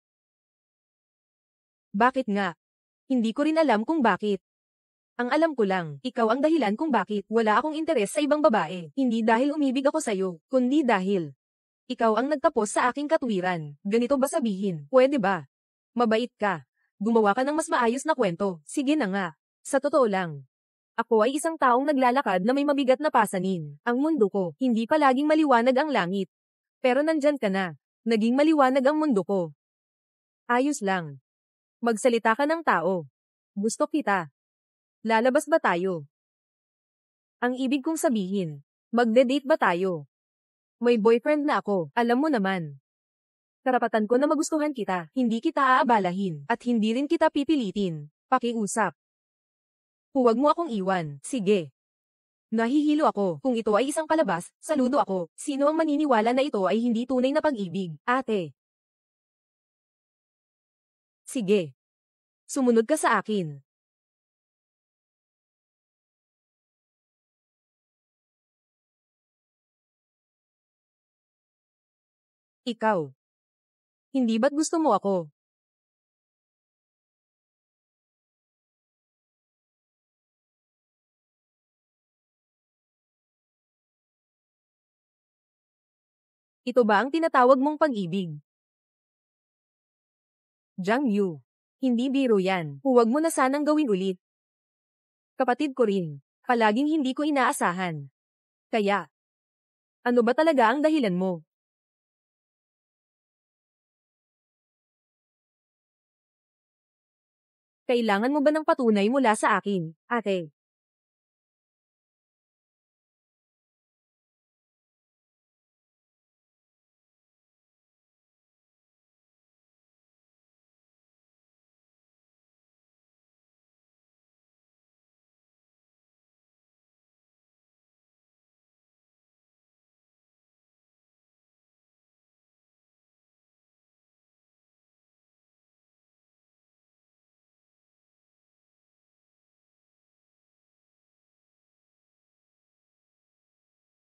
Bakit nga? Hindi ko rin alam kung bakit. Ang alam ko lang, ikaw ang dahilan kung bakit wala akong interes sa ibang babae. Hindi dahil umibig ako sa'yo, kundi dahil ikaw ang nagtapos sa aking katwiran. Ganito ba sabihin? Pwede ba? Mabait ka. Gumawa ka ng mas maayos na kwento. Sige na nga. Sa totoo lang. Ako ay isang taong naglalakad na may mabigat na pasanin. Ang mundo ko, hindi palaging maliwanag ang langit. Pero nandyan ka na. Naging maliwanag ang mundo ko. Ayos lang. Magsalita ka ng tao. Gusto kita. Lalabas ba tayo? Ang ibig kong sabihin, magde-date ba tayo? May boyfriend na ako, alam mo naman. Karapatan ko na magustuhan kita, hindi kita aabalahin, at hindi rin kita pipilitin. Pakiusap. Huwag mo akong iwan, sige. Nahihilo ako, kung ito ay isang palabas, saludo ako. Sino ang maniniwala na ito ay hindi tunay na pag-ibig, ate? Sige. Sumunod ka sa akin. Ikaw. Hindi ba't gusto mo ako? Ito ba ang tinatawag mong pag-ibig? Jiang Yu. Hindi biro yan. Huwag mo na sanang gawin ulit. Kapatid ko rin. Palaging hindi ko inaasahan. Kaya, ano ba talaga ang dahilan mo? Kailangan mo ba ng patunay mula sa akin, ate?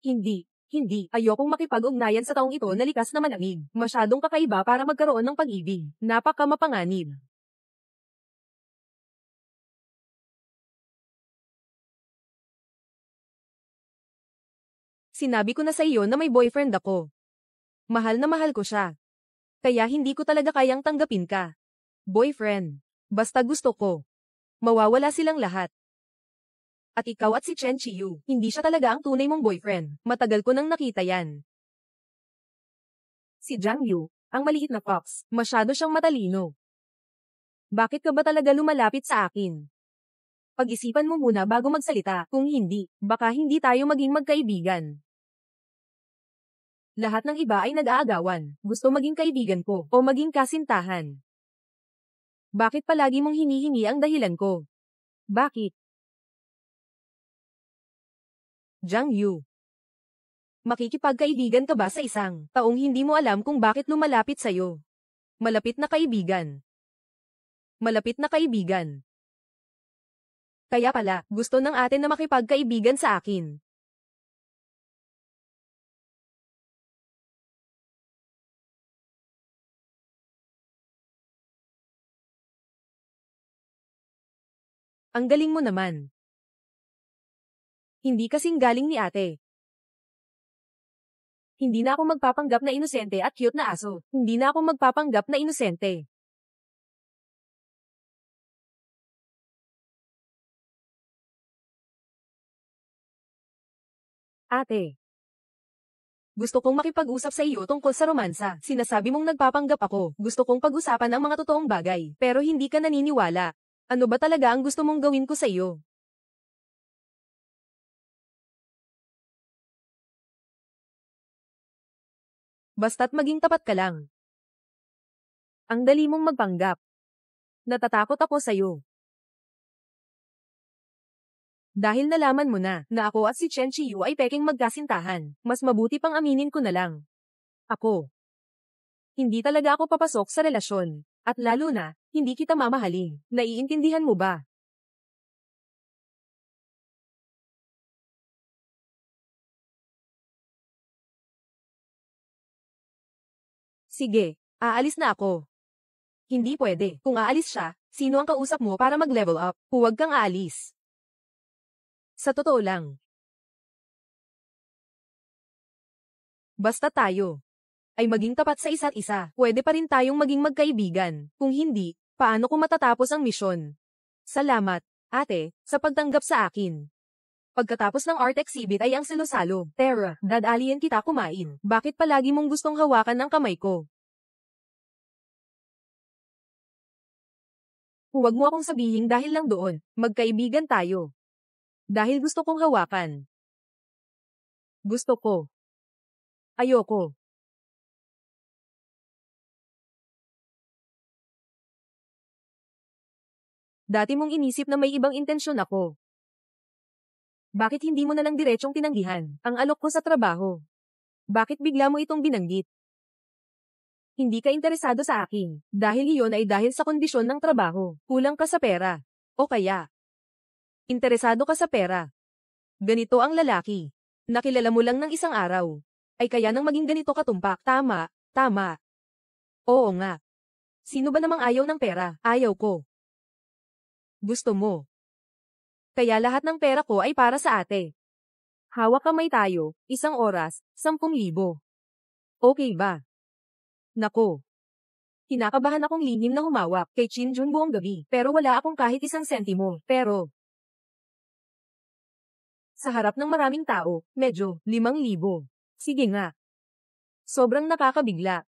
Hindi. Hindi. Ayokong makipag-ugnayan sa taong ito na likas na malamig. Masyadong kakaiba para magkaroon ng pag-ibig. Napaka-mapanganib. Sinabi ko na sa iyo na may boyfriend ako. Mahal na mahal ko siya. Kaya hindi ko talaga kayang tanggapin ka. Boyfriend. Basta gusto ko. Mawawala silang lahat. At ikaw at si Chen Chiyu, hindi siya talaga ang tunay mong boyfriend. Matagal ko nang nakita yan. Si Jiang Yu, ang maliit na fox, masyado siyang matalino. Bakit ka ba talaga lumalapit sa akin? Pag-isipan mo muna bago magsalita, kung hindi, baka hindi tayo maging magkaibigan. Lahat ng iba ay nag-aagawan, gusto maging kaibigan ko, o maging kasintahan. Bakit palagi mong hinihingi ang dahilan ko? Bakit? Jiang Yu. Makikipagkaibigan ka ba sa isang taong hindi mo alam kung bakit lumalapit sa'yo? Malapit na kaibigan. Malapit na kaibigan. Kaya pala, gusto ng atin na makipagkaibigan sa akin. Ang galing mo naman. Hindi kasing galing ni ate. Hindi na ako magpapanggap na inosente at cute na aso. Hindi na ako magpapanggap na inosente. Ate. Gusto kong makipag-usap sa iyo tungkol sa romansa. Sinasabi mong nagpapanggap ako. Gusto kong pag-usapan ang mga totoong bagay. Pero hindi ka naniniwala. Ano ba talaga ang gusto mong gawin ko sa iyo? Basta't maging tapat ka lang. Ang dali mong magpanggap. Natatakot ako sa'yo. Dahil nalaman mo na ako at si Chen Chiyu ay peking magkasintahan, mas mabuti pang aminin ko na lang. Ako. Hindi talaga ako papasok sa relasyon. At lalo na, hindi kita mamahalin. Naiintindihan mo ba? Sige, aalis na ako. Hindi pwede. Kung aalis siya, sino ang kausap mo para mag-level up? Huwag kang aalis. Sa totoo lang. Basta tayo ay maging tapat sa isa't isa. Pwede pa rin tayong maging magkaibigan. Kung hindi, paano ko matatapos ang misyon? Salamat, ate, sa pagtanggap sa akin. Pagkatapos ng art exhibit ay ang salo-salo. Tara, dadalian kita kumain. Bakit palagi mong gustong hawakan ang kamay ko? Huwag mo akong sabihin dahil lang doon. Magkaibigan tayo. Dahil gusto kong hawakan. Gusto ko. Ayoko. Dati mong inisip na may ibang intensyon ako. Bakit hindi mo na lang diretsong tinanggihan ang alok ko sa trabaho? Bakit bigla mo itong binanggit? Hindi ka interesado sa akin, dahil iyon ay dahil sa kondisyon ng trabaho. Kulang ka sa pera. O kaya, interesado ka sa pera. Ganito ang lalaki. Nakilala mo lang ng isang araw. Ay kaya nang maging ganito katumpak. Tama, tama. Oo nga. Sino ba namang ayaw ng pera? Ayaw ko. Gusto mo. Kaya lahat ng pera ko ay para sa ate. Hawak kamay tayo, 1 oras, 10,000. Okay ba? Nako. Kinakabahan akong lihim na humawak kay Chinjun buong gabi, pero wala akong kahit isang sentimo. Pero, sa harap ng maraming tao, medyo, 5,000. Sige nga. Sobrang nakakabigla.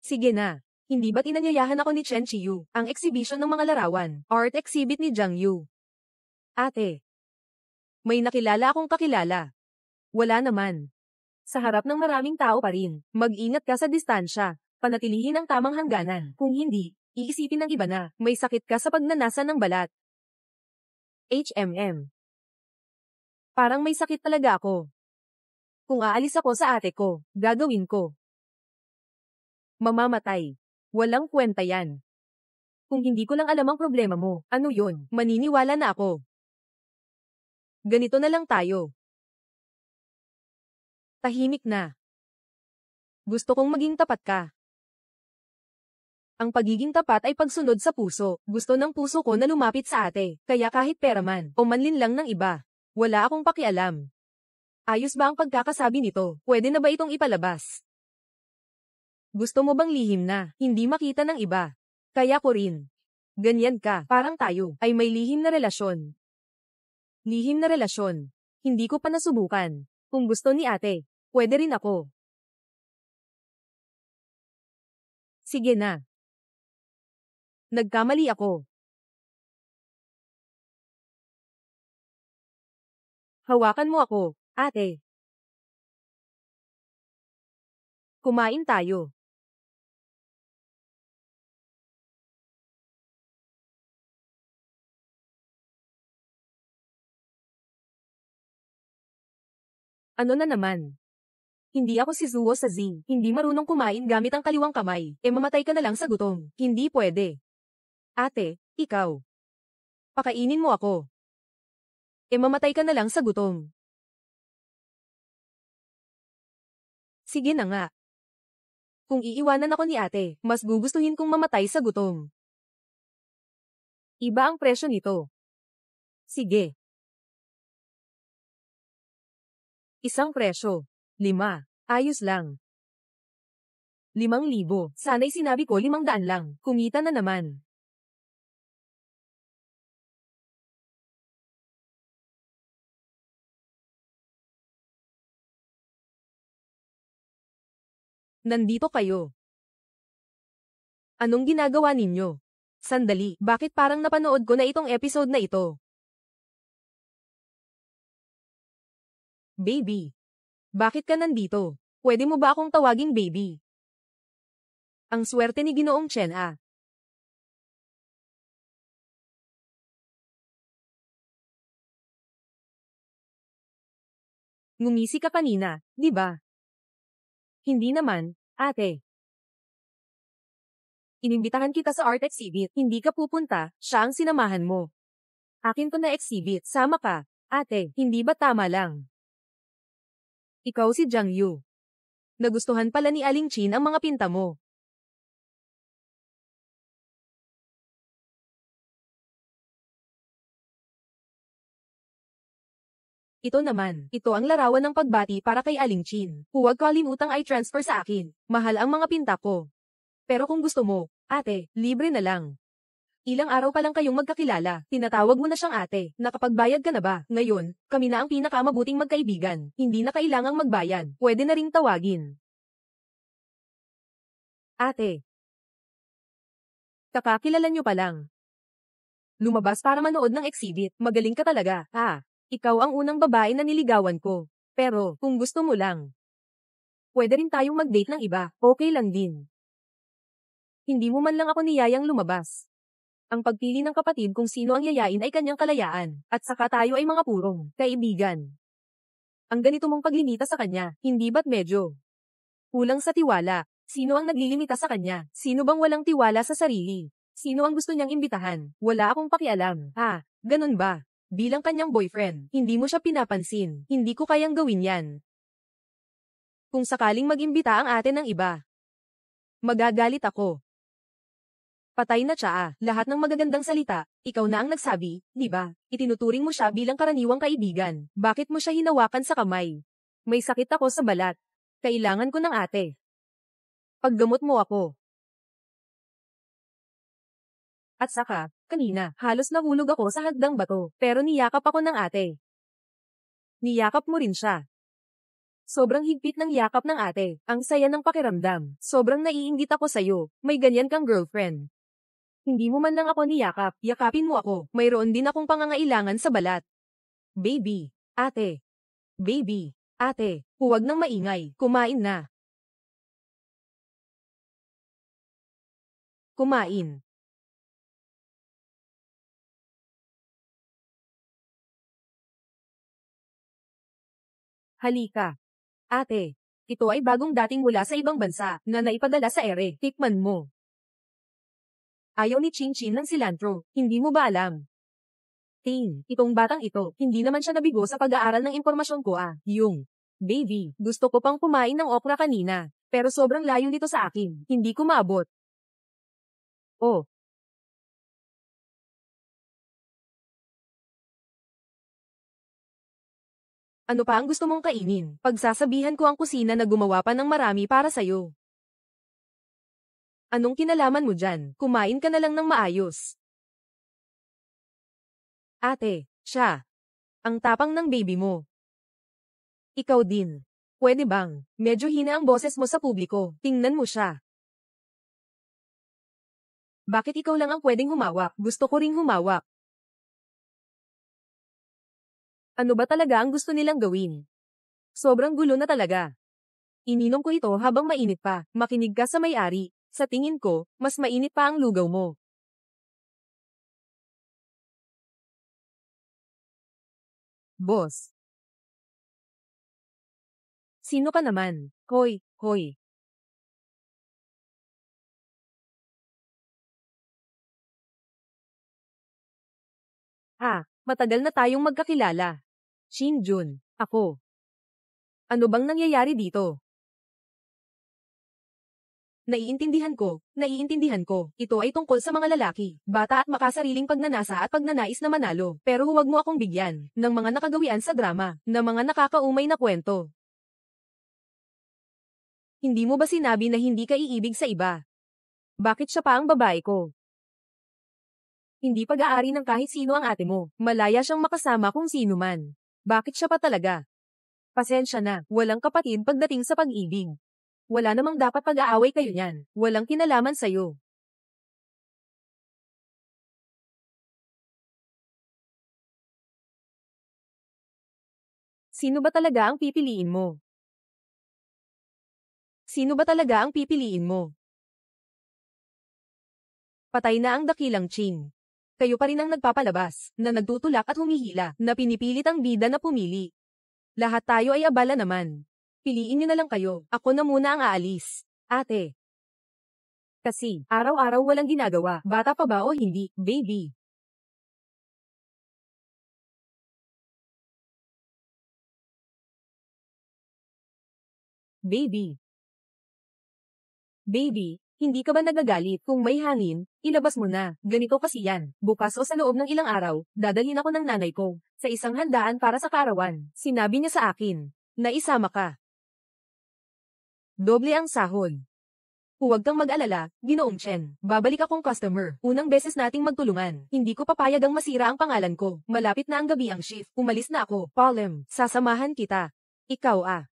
Sige na. Hindi ba't inanyayahan ako ni Chen Chiyu, ang exhibition ng mga larawan, art exhibit ni Jiang Yu? Ate, may nakilala akong kakilala. Wala naman. Sa harap ng maraming tao pa rin, mag-ingat ka sa distansya, panatilihin ang tamang hangganan. Kung hindi, iisipin ng iba na, may sakit ka sa pagnanasa ng balat. HMM. Parang may sakit talaga ako. Kung aalis ako sa ate ko, gagawin ko. Mamamatay. Walang kwenta yan. Kung hindi ko lang alam ang problema mo, ano yun? Maniniwala na ako. Ganito na lang tayo. Tahimik na. Gusto kong maging tapat ka. Ang pagiging tapat ay pagsunod sa puso. Gusto ng puso ko na lumapit sa ate, kaya kahit pera man, o manlin lang ng iba. Wala akong pakialam. Ayos ba ang pagkakasabi nito? Pwede na ba itong ipalabas? Gusto mo bang lihim na, hindi makita ng iba? Kaya ko rin. Ganyan ka, parang tayo, ay may lihim na relasyon. Lihim na relasyon. Hindi ko pa nasubukan. Kung gusto ni ate, pwede rin ako. Sige na. Nagkamali ako. Hawakan mo ako, ate. Kumain tayo. Ano na naman? Hindi ako si Zuo sa Zing. Hindi marunong kumain gamit ang kaliwang kamay. E mamatay ka na lang sa gutom. Hindi pwede. Ate, ikaw. Pakainin mo ako. E mamatay ka na lang sa gutom. Sige na nga. Kung iiwanan ako ni ate, mas gugustuhin kong mamatay sa gutom. Iba ang presyo nito. Sige. Isang presyo. 5. Ayos lang. 5,000. Sana'y sinabi ko 500 lang. Kumita na naman. Nandito kayo. Anong ginagawa ninyo? Sandali, bakit parang napanood ko na itong episode na ito? Baby. Bakit ka nandito? Pwede mo ba akong tawaging baby? Ang swerte ni Ginoong Chen ah. Ngumisi ka kanina, di ba? Hindi naman, ate. Inimbitahan kita sa art exhibit, hindi ka pupunta, siya ang sinamahan mo. Akin to na exhibit, sama ka. Ate, hindi ba tama lang? Ikaw si Jiang Yu. Nagustuhan pala ni Aling Chin ang mga pinta mo. Ito naman, ito ang larawan ng pagbati para kay Aling Chin. Huwag kalimutang i-transfer sa akin. Mahal ang mga pinta ko. Pero kung gusto mo, ate, libre na lang. Ilang araw pa lang kayong magkakilala, tinatawag mo na siyang ate. Nakapagbayad ka na ba? Ngayon, kami na ang pinakamabuting magkaibigan. Hindi na kailangang magbayad. Pwede na ring tawagin. Ate. Kakakilala niyo pa lang. Lumabas para manood ng exhibit. Magaling ka talaga, ha? Ikaw ang unang babae na niligawan ko. Pero, kung gusto mo lang, pwede rin tayong mag-date ng iba. Okay lang din. Hindi mo man lang ako niyayang lumabas. Ang pagpili ng kapatid kung sino ang yayain ay kanyang kalayaan, at saka tayo ay mga purong kaibigan. Ang ganito mong paglimita sa kanya, hindi ba't medyo kulang sa tiwala? Sino ang naglilimita sa kanya? Sino bang walang tiwala sa sarili? Sino ang gusto niyang imbitahan? Wala akong pakialam. Ganun ba? Bilang kanyang boyfriend, hindi mo siya pinapansin. Hindi ko kayang gawin yan. Kung sakaling mag-imbita ang ate ng iba, magagalit ako. Patay na siya lahat ng magagandang salita, ikaw na ang nagsabi, di ba? Itinuturing mo siya bilang karaniwang kaibigan. Bakit mo siya hinawakan sa kamay? May sakit ako sa balat. Kailangan ko ng ate. Paggamot mo ako. At saka, kanina, halos nahulog ako sa hagdang bato, pero niyakap ako ng ate. Niyakap mo rin siya. Sobrang higpit ng yakap ng ate, ang saya ng pakiramdam. Sobrang naiinggit ako sa'yo, may ganyan kang girlfriend. Hindi mo man lang ako niyakap, yakapin mo ako, mayroon din akong pangangailangan sa balat. Baby, ate. Baby, ate, huwag nang maingay, kumain na. Kumain. Halika. Ate, ito ay bagong dating mula sa ibang bansa na naipadala sa ere. Tikman mo. Ayaw ni Chin Chin ng cilantro, hindi mo ba alam? Itong batang ito, hindi naman siya nabigo sa pag-aaral ng impormasyon ko Yung, baby, gusto ko pang kumain ng okra kanina, pero sobrang layo nito sa akin, hindi ko maabot. Oh, ano pa ang gusto mong kainin? Pagsasabihan ko ang kusina na gumawa pa ng marami para sa'yo. Anong kinalaman mo dyan? Kumain ka na lang ng maayos. Ate, siya. Ang tapang ng baby mo. Ikaw din. Pwede bang, medyo hina ang boses mo sa publiko, tingnan mo siya. Bakit ikaw lang ang pwedeng humawak? Gusto ko ring humawak. Ano ba talaga ang gusto nilang gawin? Sobrang gulo na talaga. Ininom ko ito habang mainit pa, makinig ka sa may-ari. Sa tingin ko, mas mainit pa ang lugaw mo. Boss. Sino ka naman? Hoy, hoy. Matagal na tayong magkakilala. Shin Jun, ako. Ano bang nangyayari dito? Naiintindihan ko, naiintindihan ko. Ito ay tungkol sa mga lalaki, bata at makasariling pagnanasa at pagnanais na manalo. Pero huwag mo akong bigyan ng mga nakagawian sa drama, ng mga nakakaumay na kwento. Hindi mo ba sinabi na hindi ka iibig sa iba? Bakit siya pa ang babae ko? Hindi pag-aari ng kahit sino ang ate mo. Malaya siyang makasama kung sino man. Bakit siya pa talaga? Pasensya na, walang kapatid pagdating sa pag-ibig. Wala namang dapat pag-aaway kayo niyan. Walang kinalaman sa'yo. Sino ba talaga ang pipiliin mo? Sino ba talaga ang pipiliin mo? Patay na ang dakilang Ching. Kayo pa rin ang nagpapalabas, na nagtutulak at humihila, na pinipilit ang bida na pumili. Lahat tayo ay abala naman. Piliin niyo na lang kayo, ako na muna ang aalis. Ate. Kasi, araw-araw walang ginagawa, bata pa ba o hindi, baby? Baby. Baby, hindi ka ba nagagalit? Kung may hangin, ilabas mo na. Ganito kasi yan. Bukas o sa loob ng ilang araw, dadalhin ako ng nanay ko sa isang handaan para sa karawan. Sinabi niya sa akin na isama ka. Doble ang sahod. Huwag kang mag-alala, Ginoong Chen. Babalik akong customer. Unang beses nating magtulungan. Hindi ko papayagang masira ang pangalan ko. Malapit na ang gabi ang shift. Umalis na ako. Palem, sasamahan kita. Ikaw ah.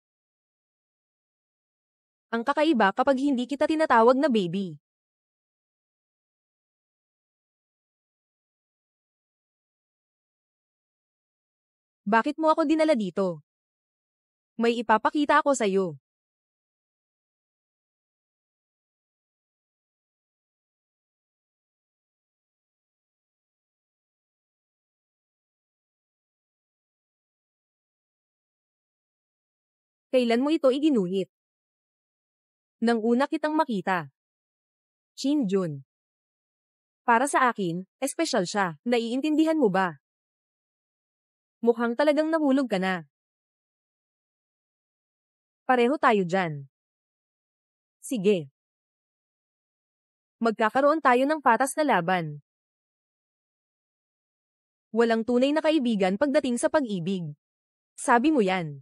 Ang kakaiba kapag hindi kita tinatawag na baby. Bakit mo ako dinala dito? May ipapakita ako sa'yo. Kailan mo ito iginuhit? Nang una kitang makita. Shin Jun. Para sa akin, espesyal siya. Naiintindihan mo ba? Mukhang talagang nahulog ka na. Pareho tayo dyan. Sige. Magkakaroon tayo ng patas na laban. Walang tunay na kaibigan pagdating sa pag-ibig. Sabi mo yan.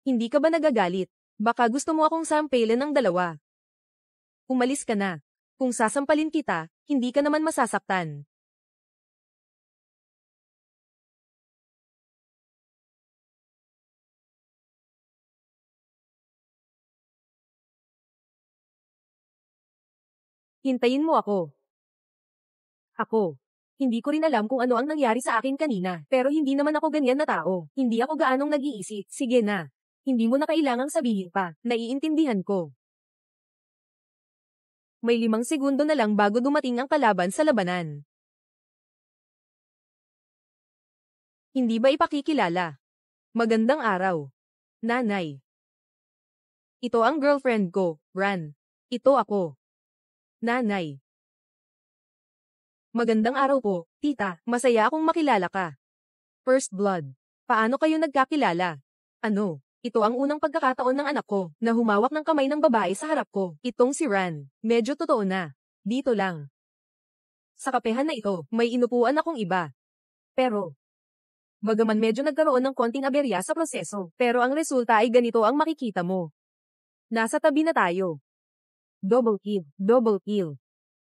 Hindi ka ba nagagalit? Baka gusto mo akong sampailan ng dalawa. Umalis ka na. Kung sasampalin kita, hindi ka naman masasaktan. Hintayin mo ako. Ako. Hindi ko rin alam kung ano ang nangyari sa akin kanina, pero hindi naman ako ganyan na tao. Hindi ako gaanong nag-iisip. Sige na. Hindi mo na kailangang sabihin pa. Naiintindihan ko. May 5 segundo na lang bago dumating ang kalaban sa labanan. Hindi ba ipakikilala? Magandang araw. Nanay. Ito ang girlfriend ko, Ran. Ito ako. Nanay. Magandang araw po, tita. Masaya akong makilala ka. First blood. Paano kayo nagkakilala? Ano? Ito ang unang pagkakataon ng anak ko na humawak ng kamay ng babae sa harap ko. Itong si Ran. Medyo totoo na. Dito lang. Sa kapehan na ito, may inupuan akong iba. Pero, bagaman medyo nagkaroon ng konting aberya sa proseso, pero ang resulta ay ganito ang makikita mo. Nasa tabi na tayo. Double kill, double kill.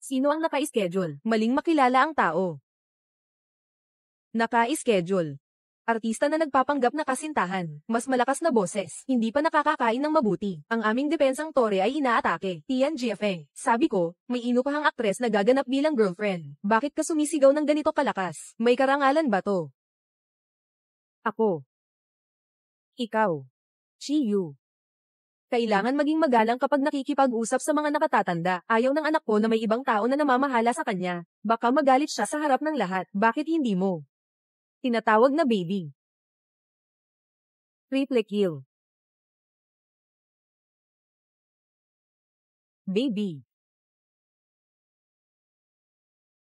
Sino ang naka-schedule? Maling makilala ang tao. Naka-schedule. Artista na nagpapanggap na kasintahan. Mas malakas na boses. Hindi pa nakakakain ng mabuti. Ang aming depensang tore ay inaatake. Tian GFA. Sabi ko, may inupahang aktres na gaganap bilang girlfriend. Bakit ka sumisigaw ng ganito kalakas? May karangalan ba to? Ako. Ikaw. Chiyu. Kailangan maging magalang kapag nakikipag-usap sa mga nakatatanda. Ayaw ng anak ko na may ibang tao na namamahala sa kanya. Baka magalit siya sa harap ng lahat. Bakit hindi mo? Tinatawag na baby. Triple kill. Baby.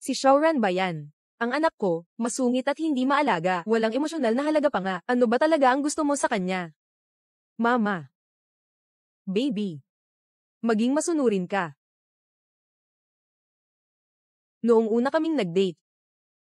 Si Shauran ba yan? Ang anak ko, masungit at hindi maalaga, walang emosyonal na halaga pa nga. Ano ba talaga ang gusto mo sa kanya? Mama. Baby. Maging masunurin ka. Noong una kaming nag-date,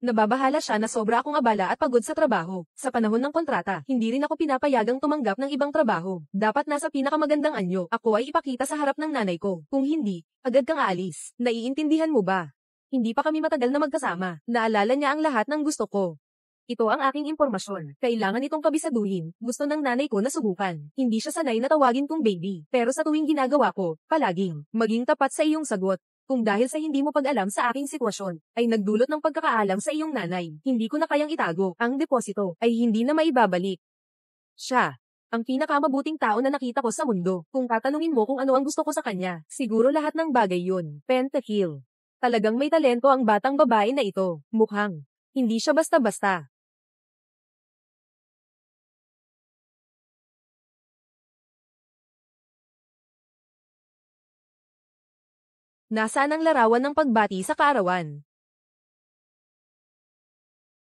nababahala siya na sobra akong abala at pagod sa trabaho. Sa panahon ng kontrata, hindi rin ako pinapayagang tumanggap ng ibang trabaho. Dapat nasa pinakamagandang anyo, ako ay ipakita sa harap ng nanay ko. Kung hindi, agad kang aalis. Naiintindihan mo ba? Hindi pa kami matagal na magkasama. Naalala niya ang lahat ng gusto ko. Ito ang aking impormasyon. Kailangan itong kabisaduhin. Gusto ng nanay ko na subukan. Hindi siya sanay na tawagin kong baby. Pero sa tuwing ginagawa ko, palaging, maging tapat sa iyong sagot. Kung dahil sa hindi mo pag-alam sa aking sitwasyon, ay nagdulot ng pagkakaalam sa iyong nanay, hindi ko na kayang itago, ang deposito, ay hindi na maibabalik. Siya, ang pinakamabuting tao na nakita ko sa mundo. Kung tatanungin mo kung ano ang gusto ko sa kanya, siguro lahat ng bagay yun. Pentakill. Talagang may talento ang batang babae na ito. Mukhang, hindi siya basta-basta. Nasaan ang larawan ng pagbati sa kaarawan?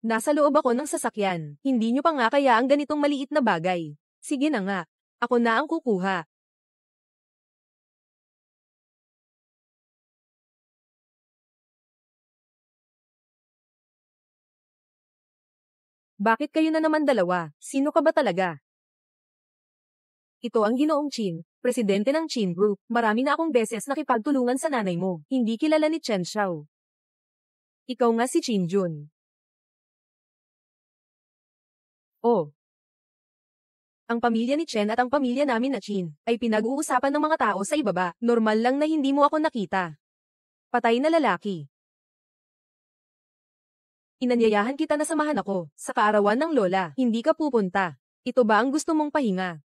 Nasa loob ako ng sasakyan. Hindi nyo pa nga kaya ang ganitong maliit na bagay. Sige na nga. Ako na ang kukuha. Bakit kayo na naman dalawa? Sino ka ba talaga? Ito ang Ginoong Chin, presidente ng Chin Group. Marami na akong beses nakipagtulungan sa nanay mo. Hindi kilala ni Chen Xiao. Ikaw nga si Chin Jun. Oh. Ang pamilya ni Chen at ang pamilya namin na Chin ay pinag-uusapan ng mga tao sa ibaba. Normal lang na hindi mo ako nakita. Patay na lalaki. Inanyayahan kita na samahan ako sa kaarawan ng lola. Hindi ka pupunta. Ito ba ang gusto mong pahinga?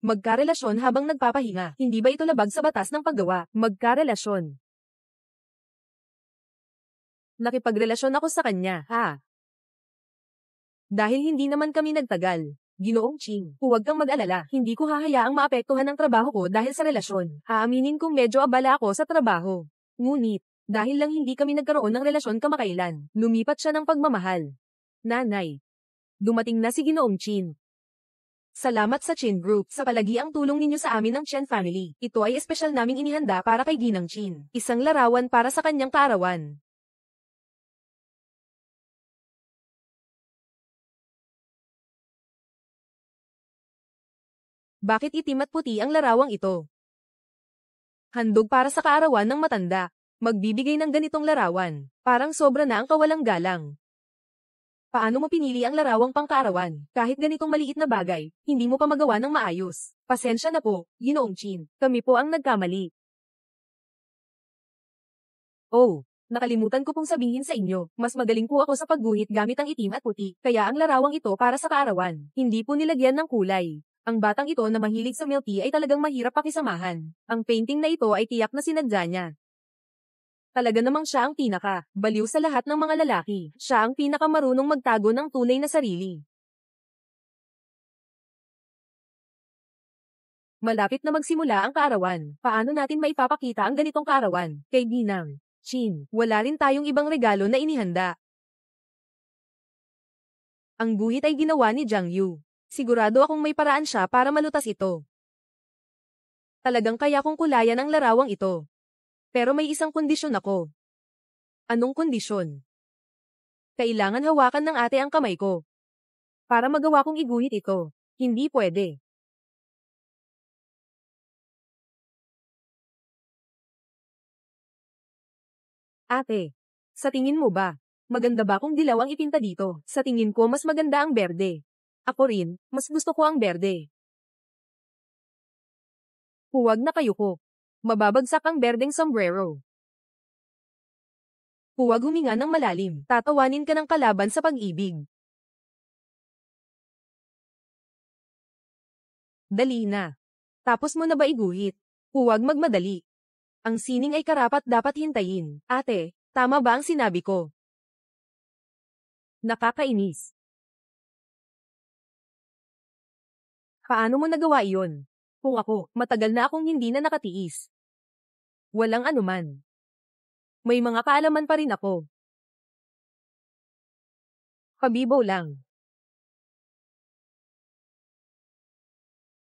Magkarelasyon habang nagpapahinga. Hindi ba ito labag sa batas ng paggawa? Magkarelasyon. Nakipagrelasyon ako sa kanya, ha? Dahil hindi naman kami nagtagal. Ginoong Ching, huwag kang mag-alala. Hindi ko hahayaang maapektuhan ang trabaho ko dahil sa relasyon. Aaminin kong medyo abala ako sa trabaho. Ngunit, dahil lang hindi kami nagkaroon ng relasyon kamakailan, lumipat siya ng pagmamahal. Nanay. Dumating na si Ginoong Chin. Salamat sa Chin Group sa palagiang tulong ninyo sa amin ng Chen family. Ito ay espesyal naming inihanda para kay Ginang Chin. Isang larawan para sa kanyang kaarawan. Bakit itim at puti ang larawang ito? Handog para sa kaarawan ng matanda. Magbibigay ng ganitong larawan. Parang sobra na ang kawalang galang. Paano mo pinili ang larawang pangkaarawan? Kahit ganitong maliit na bagay, hindi mo pa magawa ng maayos. Pasensya na po, Ginoong Chin. Kami po ang nagkamali. Oh, nakalimutan ko pong sabihin sa inyo, mas magaling po ako sa pagguhit gamit ang itim at puti, kaya ang larawang ito para sa kaarawan. Hindi po nilagyan ng kulay. Ang batang ito na mahilig sa milk tea ay talagang mahirap pakisamahan. Ang painting na ito ay tiyak na sinadya niya. Talaga namang siya ang baliw sa lahat ng mga lalaki. Siya ang pinakamarunong magtago ng tunay na sarili. Malapit na magsimula ang kaarawan. Paano natin maipapakita ang ganitong kaarawan? Kay Ginang Chin, wala rin tayong ibang regalo na inihanda. Ang guhit ay ginawa ni Jiang Yu. Sigurado akong may paraan siya para malutas ito. Talagang kaya kong kulayan ang larawang ito. Pero may isang kondisyon ako. Anong kondisyon? Kailangan hawakan ng ate ang kamay ko. Para magawa kong iguhit ito. Hindi pwede. Ate, sa tingin mo ba, maganda ba kung dilaw ang ipinta dito? Sa tingin ko mas maganda ang berde. Ako rin, mas gusto ko ang berde. Huwag na kayo ko. Mababagsak ang berdeng sombrero. Huwag huminga ng malalim. Tatawanin ka ng kalaban sa pag-ibig. Dali na. Tapos mo na ba iguhit? Huwag magmadali. Ang sining ay karapat dapat hintayin. Ate, tama ba ang sinabi ko? Nakakainis. Paano mo nagawa iyon? Kung ako, matagal na akong hindi na nakatiis. Walang anuman. May mga kaalaman pa rin ako. Pabibo lang.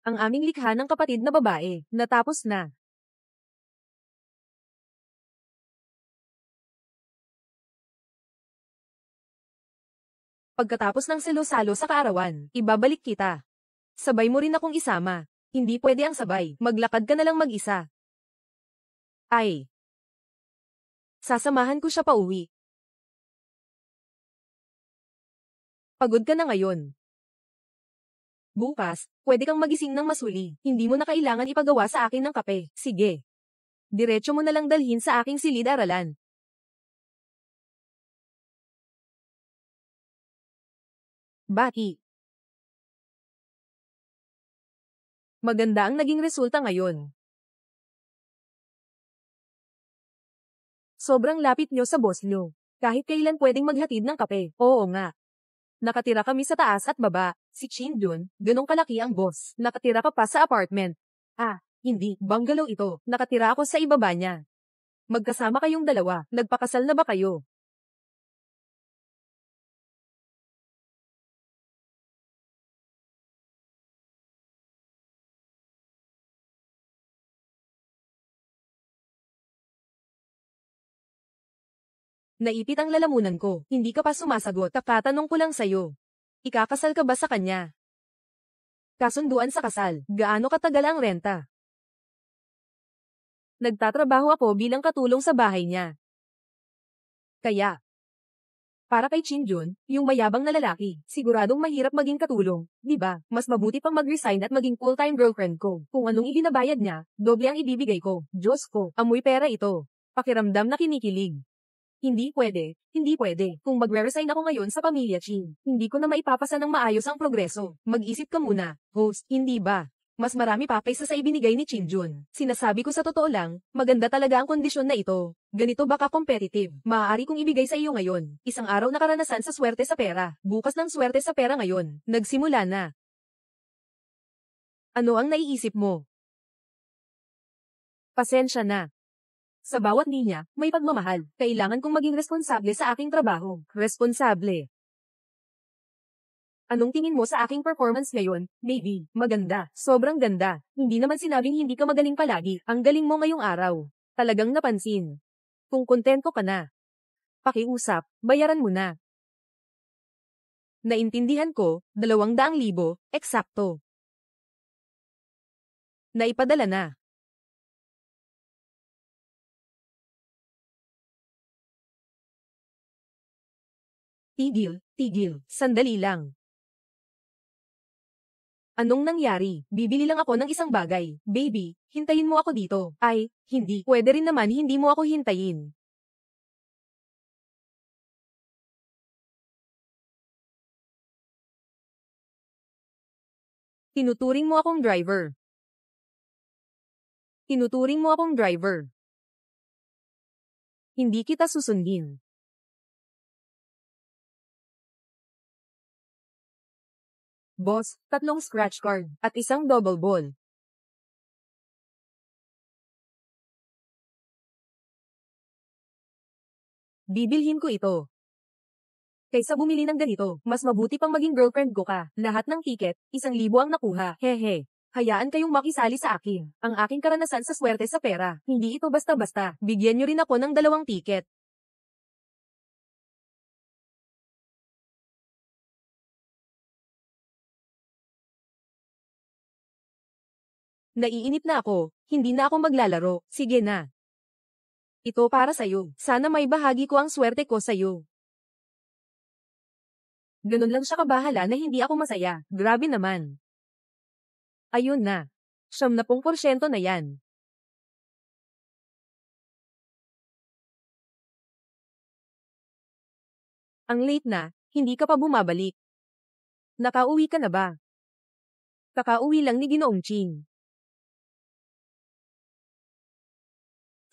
Ang aming likha ng kapatid na babae, natapos na. Pagkatapos ng salo-salo sa kaarawan, ibabalik kita. Sabay mo rin akong isama. Hindi pwede ang sabay, maglakad ka na lang mag-isa. Ay. Sasamahan ko siya pauwi. Pagod ka na ngayon. Bukas, pwede kang magising ng masuli. Hindi mo na kailangan ipagawa sa akin ng kape. Sige. Diretso mo na lang dalhin sa aking silid-aralan. Baki. Maganda ang naging resulta ngayon. Sobrang lapit nyo sa boss nyo. Kahit kailan pwedeng maghatid ng kape. Oo nga. Nakatira kami sa taas at baba. Si Chin Jun, ganong kalaki ang boss. Nakatira ka pa sa apartment. Ah, hindi. Bungalow ito. Nakatira ako sa ibaba niya. Magkasama kayong dalawa. Nagpakasal na ba kayo? Naipit ang lalamunan ko. Hindi ka pa sumasagot. Kakatanong ko lang sa'yo. Ikakasal ka ba sa kanya? Kasunduan sa kasal. Gaano katagal ang renta? Nagtatrabaho ako bilang katulong sa bahay niya. Kaya, para kay Chin Jun, yung mayabang na lalaki, siguradong mahirap maging katulong, di ba? Mas mabuti pang mag-resign at maging full-time girlfriend ko. Kung anong ibinabayad niya, doble ang ibibigay ko. Diyos ko, amoy pera ito. Pakiramdam na kinikilig. Hindi pwede, hindi pwede. Kung magre-resign ako ngayon sa pamilya Chin, hindi ko na maipapasa ng maayos ang progreso. Mag-isip ka muna, host, hindi ba? Mas marami pa kaysa sa ibinigay ni Chin Jun. Sinasabi ko sa totoo lang, maganda talaga ang kondisyon na ito. Ganito baka competitive. Maaari kong ibigay sa iyo ngayon. Isang araw na karanasan sa swerte sa pera. Bukas ng swerte sa pera ngayon. Nagsimula na. Ano ang naiisip mo? Pasensya na. Sa bawat linya, may pagmamahal. Kailangan kong maging responsable sa aking trabaho. Responsable. Anong tingin mo sa aking performance ngayon? Maybe, maganda. Sobrang ganda. Hindi naman sinabing hindi ka magaling palagi. Ang galing mo ngayong araw. Talagang napansin. Kung kontento ka na. Pakiusap, bayaran mo na. Naintindihan ko, 200,000, eksakto. Naipadala na. Tigil, tigil, sandali lang. Anong nangyari? Bibili lang ako ng isang bagay. Baby, hintayin mo ako dito. Ay, hindi. Pwede rin naman hindi mo ako hintayin. Tinuturing mo akong driver. Tinuturing mo akong driver. Hindi kita susundin. Boss, 3 scratch card, at isang double ball. Bibilhin ko ito. Kaysa bumili ng ganito, mas mabuti pang maging girlfriend ko ka. Lahat ng ticket, 1,000 ang nakuha. Hehe. Hayaan kayong makisali sa akin. Ang aking karanasan sa swerte sa pera. Hindi ito basta-basta. Bigyan nyo rin ako ng 2 ticket. Naiinip na ako. Hindi na ako maglalaro. Sige na. Ito para sa'yo. Sana may bahagi ko ang swerte ko sa'yo. Ganun lang siya kabahala na hindi ako masaya. Grabe naman. Ayun na. 70% na yan. Ang late na, hindi ka pa bumabalik. Nakauwi ka na ba? Kakauwi lang ni Ginoong Ching.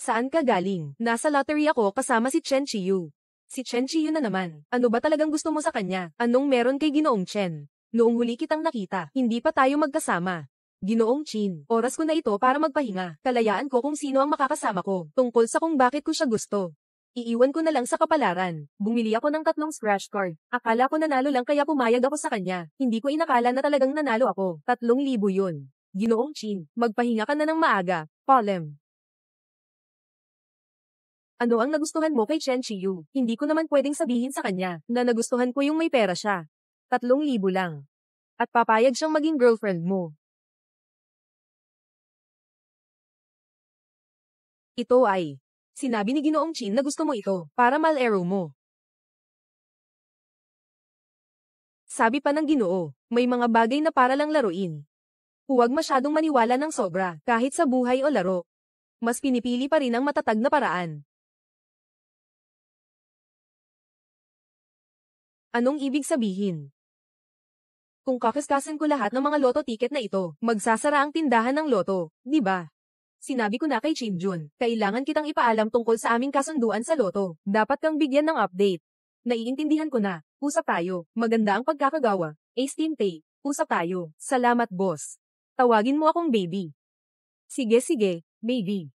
Saan ka galing? Nasa lottery ako kasama si Chen Chiyu. Si Chen Chiyu na naman. Ano ba talagang gusto mo sa kanya? Anong meron kay Ginoong Chen? Noong huli kitang nakita, hindi pa tayo magkasama. Ginoong Chin, oras ko na ito para magpahinga. Kalayaan ko kung sino ang makakasama ko. Tungkol sa kung bakit ko siya gusto. Iiwan ko na lang sa kapalaran. Bumili ako ng 3 scratch card. Akala ko nanalo lang kaya pumayag ako sa kanya. Hindi ko inakala na talagang nanalo ako. 3,000 yun. Ginoong Chin, magpahinga ka na ng maaga. Palem. Ano ang nagustuhan mo kay Chen Chiyu? Hindi ko naman pwedeng sabihin sa kanya na nagustuhan ko yung may pera siya. 3,000 lang. At papayag siyang maging girlfriend mo. Ito ay. Sinabi ni Ginoong Chin na gusto mo ito para malero mo. Sabi pa ng Ginoo, may mga bagay na para lang laruin. Huwag masyadong maniwala ng sobra kahit sa buhay o laro. Mas pinipili pa rin ang matatag na paraan. Anong ibig sabihin? Kung kakaskasan ko lahat ng mga loto ticket na ito, magsasara ang tindahan ng loto, di ba? Sinabi ko na kay Chinjun, kailangan kitang ipaalam tungkol sa aming kasunduan sa loto. Dapat kang bigyan ng update. Naiintindihan ko na. Usap tayo. Maganda ang pagkakagawa. Ace Team Tay. Usap tayo. Salamat boss. Tawagin mo akong baby. Sige, baby.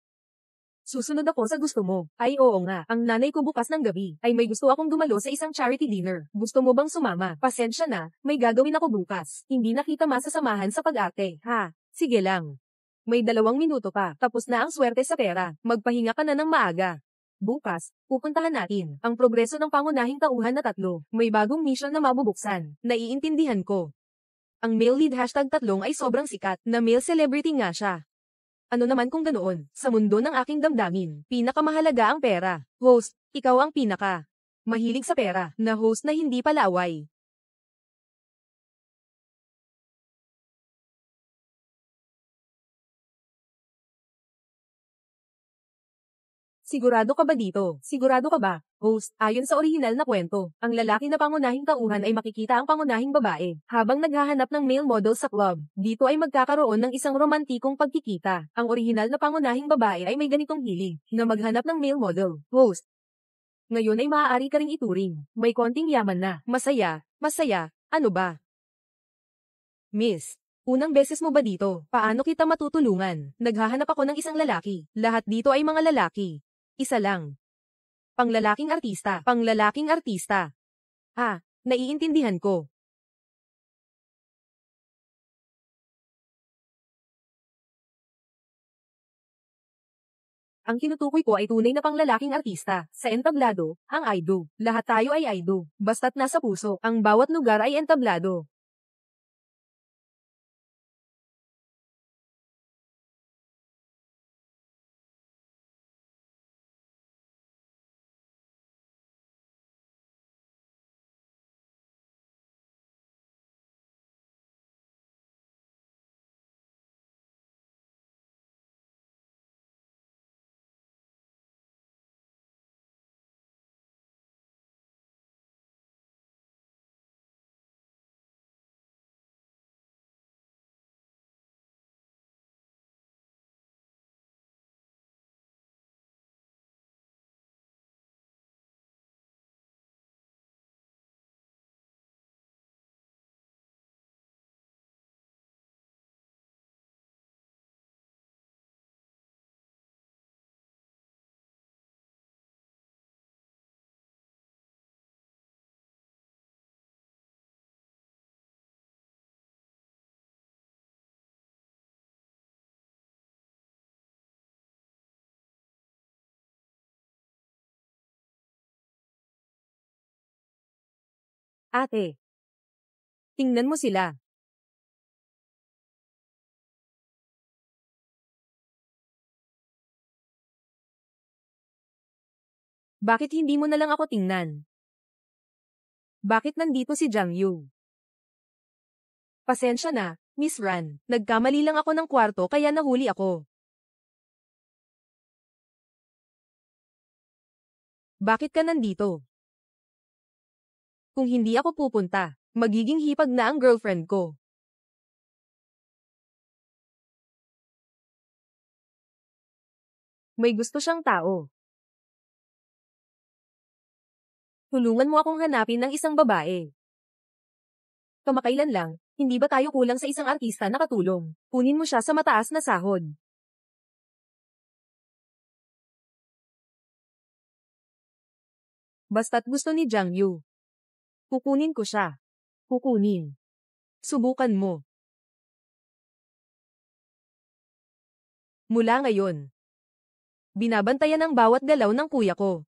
Susunod ako sa gusto mo. Ay oo nga, ang nanay ko bukas ng gabi ay may gusto akong dumalo sa isang charity dinner. Gusto mo bang sumama? Pasensya na, may gagawin ako bukas. Hindi na kita masasamahan sa pag-arte, ha? Sige lang. May 2 minuto pa, tapos na ang swerte sa pera. Magpahinga ka na ng maaga. Bukas, pupuntahan natin ang progreso ng pangunahing tauhan na 3. May bagong mission na mabubuksan. Naiintindihan ko. Ang male lead #3 ay sobrang sikat na male celebrity nga siya. Ano naman kung ganoon, sa mundo ng aking damdamin, pinakamahalaga ang pera. Host, ikaw ang pinaka. Mahilig sa pera, na host na hindi palaway. Sigurado ka ba dito? Sigurado ka ba? Host, ayon sa orihinal na kwento, ang lalaki na pangunahing tauhan ay makikita ang pangunahing babae, habang naghahanap ng male model sa club. Dito ay magkakaroon ng isang romantikong pagkikita. Ang orihinal na pangunahing babae ay may ganitong hilig, na maghanap ng male model. Host, ngayon ay maaari ka ring ituring. May konting yaman na. Masaya, ano ba? Miss, unang beses mo ba dito? Paano kita matutulungan? Naghahanap ako ng isang lalaki. Lahat dito ay mga lalaki. Isa lang. Panglalaking artista. Panglalaking artista. Naiintindihan ko. Ang tinutukoy ko ay tunay na panglalaking artista. Sa entablado, ang idol. Lahat tayo ay idol. Basta't nasa puso, ang bawat lugar ay entablado. Ate, tingnan mo sila. Bakit hindi mo na lang ako tingnan? Bakit nandito si Jiang Yu? Pasensya na, Miss Ran. Nagkamali lang ako ng kwarto kaya nahuli ako. Bakit ka nandito? Kung hindi ako pupunta, magiging hipag na ang girlfriend ko. May gusto siyang tao. Tulungan mo akong hanapin ng isang babae. Kamakailan lang, hindi ba tayo kulang sa isang artista na katulong? Kunin mo siya sa mataas na sahod. Basta't gusto ni Jiang Yu. Kukunin ko siya. Kukunin. Subukan mo. Mula ngayon. Binabantayan ang bawat galaw ng kuya ko.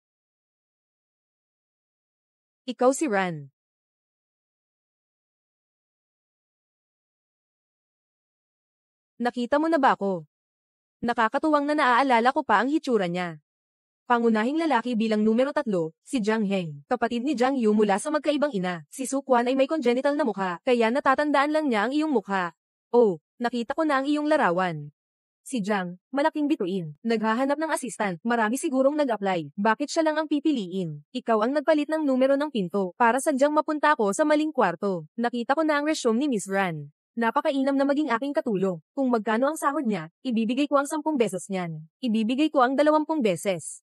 Ikaw si Ran. Nakita mo na ba ako? Nakakatuwang na naaalala ko pa ang hitsura niya. Pangunahing lalaki bilang numero 3, si Jiang Heng, kapatid ni Jiang Yu mula sa magkaibang ina. Si Su Quan ay may congenital na mukha, kaya natatandaan lang niya ang iyong mukha. Oh, nakita ko na ang iyong larawan. Si Jiang, malaking bituin, naghahanap ng assistant, marami sigurong nag-apply. Bakit siya lang ang pipiliin? Ikaw ang nagpalit ng numero ng pinto, para sadyang mapunta ako sa maling kwarto. Nakita ko na ang resume ni Miss Ran. Napakainam na maging aking katulong. Kung magkano ang sahod niya, ibibigay ko ang 10 beses niyan. Ibibigay ko ang 20 beses.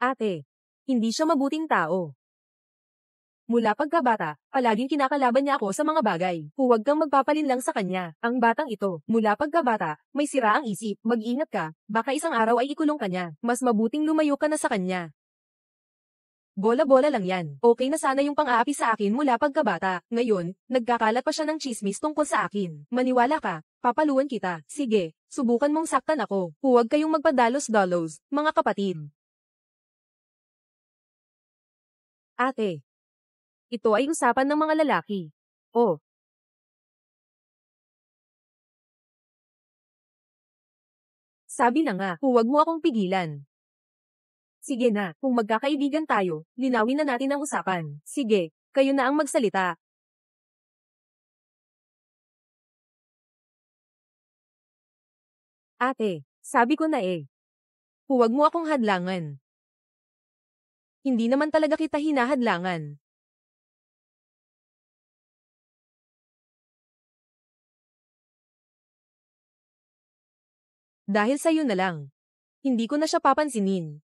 Ate, hindi siya mabuting tao. Mula pagkabata, palaging kinakalaban niya ako sa mga bagay. Huwag kang magpapalinlang sa kanya. Ang batang ito, mula pagkabata, may sira ang isip. Mag-ingat ka, baka isang araw ay ikulong ka niya. Mas mabuting lumayo ka na sa kanya. Bola-bola lang yan. Okay na sana yung pang-aapi sa akin mula pagkabata. Ngayon, nagkakalat pa siya ng chismis tungkol sa akin. Maniwala ka, papaluan kita. Sige, subukan mong saktan ako. Huwag kayong magpadalos-dalos, mga kapatid. Ate. Ito ay usapan ng mga lalaki. Oh. Sabi na nga, huwag mo akong pigilan. Sige na, kung magkakaibigan tayo, linawin na natin ang usapan. Sige, kayo na ang magsalita. Ate, sabi ko na eh. Huwag mo akong hadlangan. Hindi naman talaga kita hinahadlangan. Dahil sa'yo na lang. Hindi ko na siya papansinin.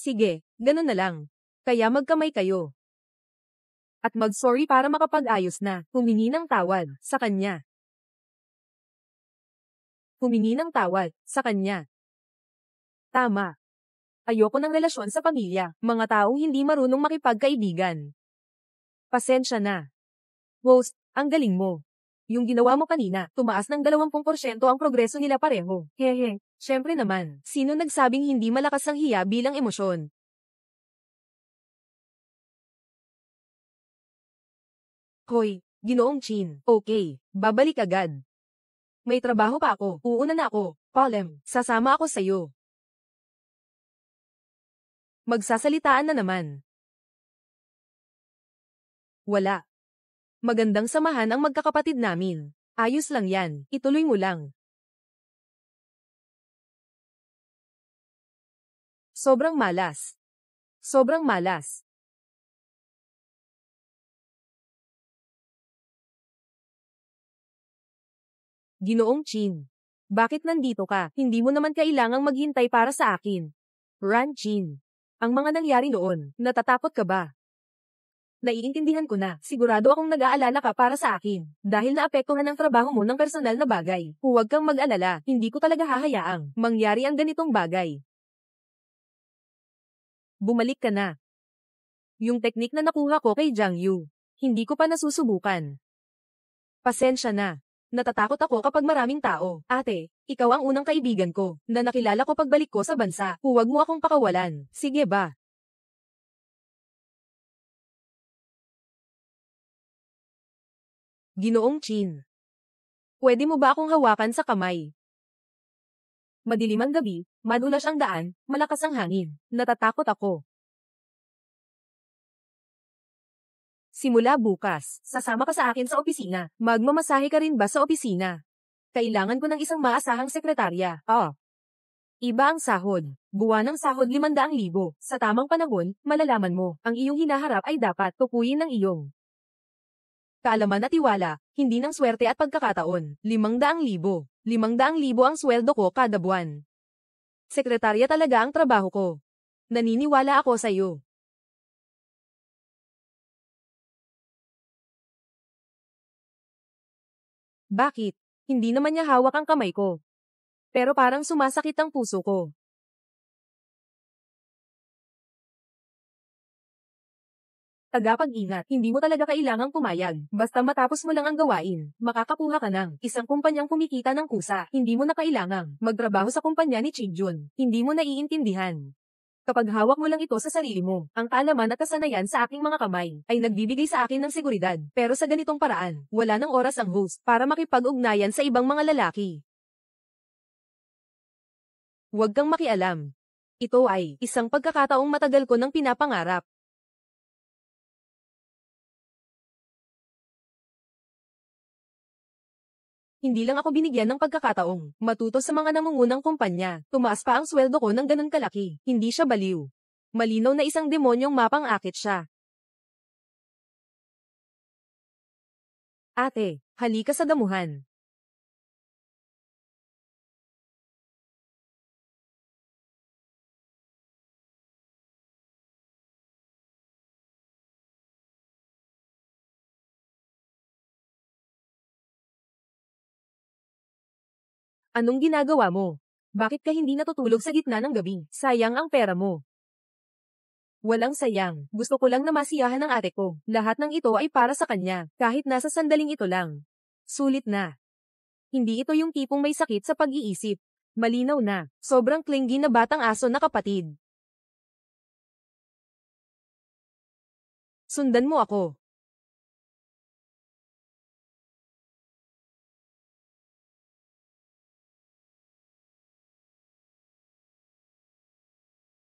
Sige, ganun na lang. Kaya magkamay kayo. At mag-sorry para makapag-ayos na. Humingi ng tawad sa kanya. Humingi ng tawad sa kanya. Tama. Ayoko ng relasyon sa pamilya. Mga taong hindi marunong makipagkaibigan. Pasensya na. Host, ang galing mo. Yung ginawa mo kanina, tumaas ng 20% ang progreso nila pareho. Hehe, syempre naman. Sino nagsabing hindi malakas ang hiya bilang emosyon? Hoy, Ginoong Chin. Okay, babalik agad. May trabaho pa ako. Uuna na ako. Palem, sasama ako sa'yo. Magsasalitaan na naman. Wala. Magandang samahan ang magkakapatid namin. Ayos lang yan, ituloy mo lang. Sobrang malas. Sobrang malas. Ginoong Chin. Bakit nandito ka? Hindi mo naman kailangang maghintay para sa akin. Ran Chin. Ang mga nangyari noon, natatakot ka ba? Naiintindihan ko na, sigurado akong nag-aalala ka para sa akin. Dahil naapektuhan ang trabaho mo ng personal na bagay. Huwag kang mag-alala, hindi ko talaga hahayaang mangyari ang ganitong bagay. Bumalik ka na. Yung teknik na nakuha ko kay Jiang Yu, hindi ko pa nasusubukan. Pasensya na. Natatakot ako kapag maraming tao. Ate, ikaw ang unang kaibigan ko, na nakilala ko pagbalik ko sa bansa. Huwag mo akong pakawalan. Sige ba? Ginoong Chin. Pwede mo ba akong hawakan sa kamay? Madilim ang gabi, madulas ang daan, malakas ang hangin. Natatakot ako. Simula bukas, sasama ka sa akin sa opisina. Magmamasahe ka rin ba sa opisina? Kailangan ko ng isang maasahang sekretarya. Iba ang sahod. Buwan ng sahod 500,000. Sa tamang panahon, malalaman mo, ang iyong hinaharap ay dapat tukuyin ng iyong kaalaman at tiwala, hindi ng swerte at pagkakataon. 500,000. 500,000 ang sweldo ko kada buwan. Sekretarya talaga ang trabaho ko. Naniniwala ako sa iyo. Bakit? Hindi naman niya hawak ang kamay ko. Pero parang sumasakit ang puso ko. Tagapag-ingat, hindi mo talaga kailangang pumayag. Basta matapos mo lang ang gawain, makakakuha ka ng isang kumpanyang kumikita ng kusa. Hindi mo na kailangang magtrabaho sa kumpanya ni Chinjun. Hindi mo naiintindihan. Kapag hawak mo lang ito sa sarili mo, ang kaalaman at kasanayan sa aking mga kamay ay nagbibigay sa akin ng seguridad. Pero sa ganitong paraan, wala ng oras ang host para makipag-ugnayan sa ibang mga lalaki. Huwag kang makialam. Ito ay isang pagkakataong matagal ko nang pinapangarap. Hindi lang ako binigyan ng pagkakataong matuto sa mga nangungunang kumpanya. Tumaas pa ang sweldo ko ng ganun kalaki. Hindi siya baliw. Malinaw na isang demonyong mapang-akit siya. Ate, halika sa damuhan. Anong ginagawa mo? Bakit ka hindi natutulog sa gitna ng gabi? Sayang ang pera mo. Walang sayang. Gusto ko lang na masiyahan ng ate ko. Lahat ng ito ay para sa kanya, kahit nasa sandaling ito lang. Sulit na. Hindi ito yung tipong may sakit sa pag-iisip. Malinaw na, sobrang clingy na batang aso na kapatid. Sundan mo ako.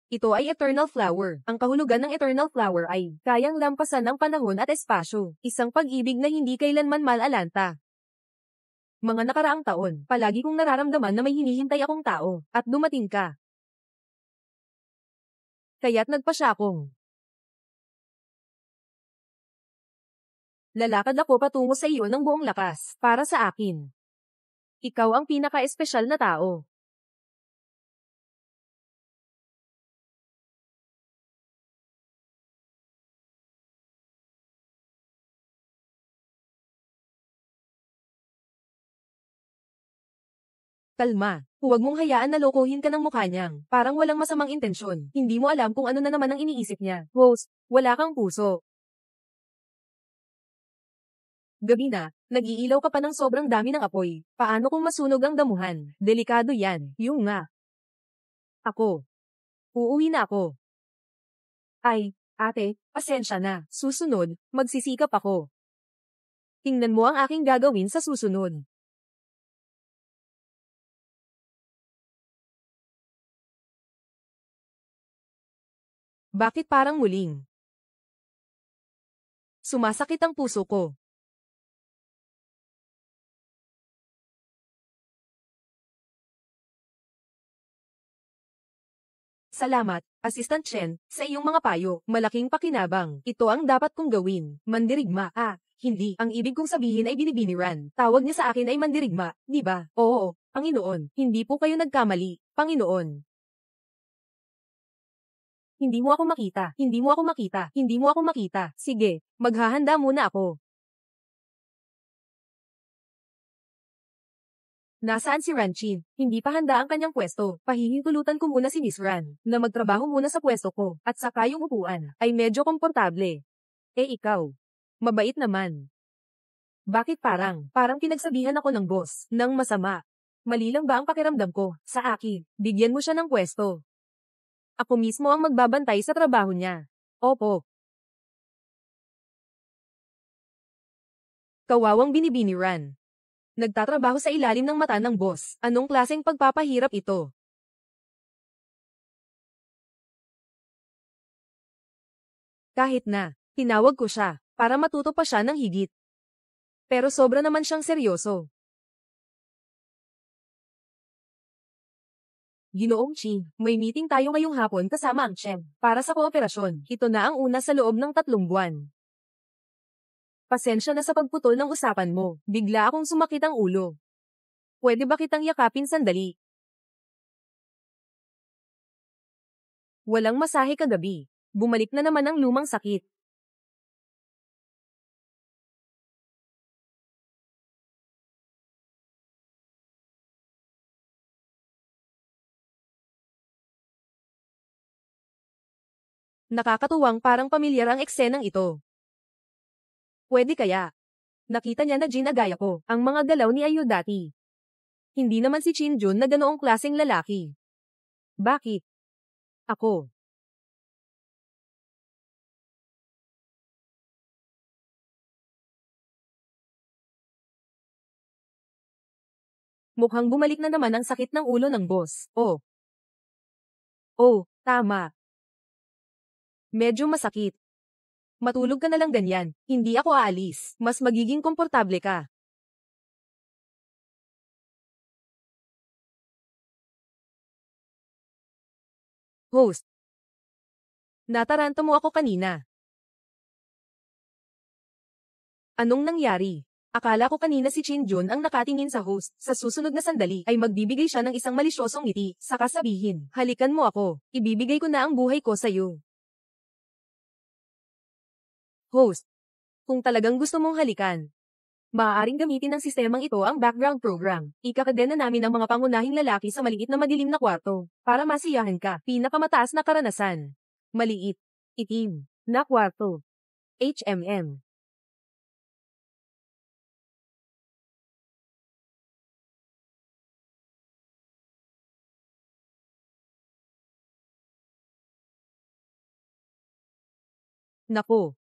Ito ay eternal flower. Ang kahulugan ng eternal flower ay kayang lampasan ng panahon at espasyo. Isang pag-ibig na hindi kailanman malalanta. Mga nakaraang taon, palagi kong nararamdaman na may hinihintay akong tao, at dumating ka. Kaya't nagpa siya akong. Lalakad ako patungo sa iyo ng buong lakas, para sa akin. Ikaw ang pinaka-espesyal na tao. Kalma. Huwag mong hayaan na lokohin ka ng mukha niyang. Parang walang masamang intensyon. Hindi mo alam kung ano na naman ang iniisip niya. Host, wala kang puso. Gabi na, nag-iilaw ka pa ng sobrang dami ng apoy. Paano kung masunog ang damuhan? Delikado yan. Yung nga. Ako. Uuwi na ako. Ay, ate, pasensya na. Susunod, magsisikap ako. Tingnan mo ang aking gagawin sa susunod. Bakit parang muling? Sumasakit ang puso ko. Salamat, Assistant Chen, sa iyong mga payo. Malaking pakinabang. Ito ang dapat kong gawin. Mandirigma. Hindi. Ang ibig kong sabihin ay binibiniran. Tawag niya sa akin ay mandirigma, di ba? Oo, Panginoon. Hindi po kayo nagkamali, Panginoon. Hindi mo ako makita. Hindi mo ako makita. Hindi mo ako makita. Sige, maghahanda muna ako. Nasaan si Ranchin? Hindi pa handa ang kanyang pwesto. Pahihintulutan ko muna si Miss Ran, na magtrabaho muna sa pwesto ko, at saka yung upuan, ay medyo komportable. Eh ikaw? Mabait naman. Bakit parang pinagsabihan ako ng boss, ng masama. Mali lang ba ang pakiramdam ko, sa akin? Bigyan mo siya ng pwesto. Ako mismo ang magbabantay sa trabaho niya. Opo. Kawawang binibini Ran. Nagtatrabaho sa ilalim ng mata ng boss. Anong klaseng pagpapahirap ito? Kahit na, tinawag ko siya, para matuto pa siya ng higit. Pero sobra naman siyang seryoso. Ginoong Chi, may meeting tayo ngayong hapon kasama ang Chem, para sa kooperasyon. Ito na ang una sa loob ng 3 buwan. Pasensya na sa pagputol ng usapan mo. Bigla akong sumakit ang ulo. Pwede ba kitang yakapin sandali? Walang masahe kagabi. Bumalik na naman ang lumang sakit. Nakakatuwang parang pamilyar ang eksenang ito. Pwede kaya? Nakita niya na ginagaya ko ang mga galaw ni Ayu dati. Hindi naman si Chinjun na ganoong klaseng lalaki. Bakit? Ako. Mukhang bumalik na naman ang sakit ng ulo ng boss. Oh, tama. Medyo masakit. Matulog ka na lang ganyan. Hindi ako aalis. Mas magiging komportable ka. Host. Nataranta mo ako kanina. Anong nangyari? Akala ko kanina si Chinjun ang nakatingin sa host. Sa susunod na sandali ay magbibigay siya ng isang malisyosong ngiti, saka sabihin, halikan mo ako, ibibigay ko na ang buhay ko sa'yo. Host, kung talagang gusto mong halikan, maaaring gamitin ng sistemang ito ang background program. Ikakadena namin ang mga pangunahing lalaki sa maliit na madilim na kwarto, para masiyahan ka. Pinakamataas na karanasan. Maliit, itim, na kwarto. HMM. Naku.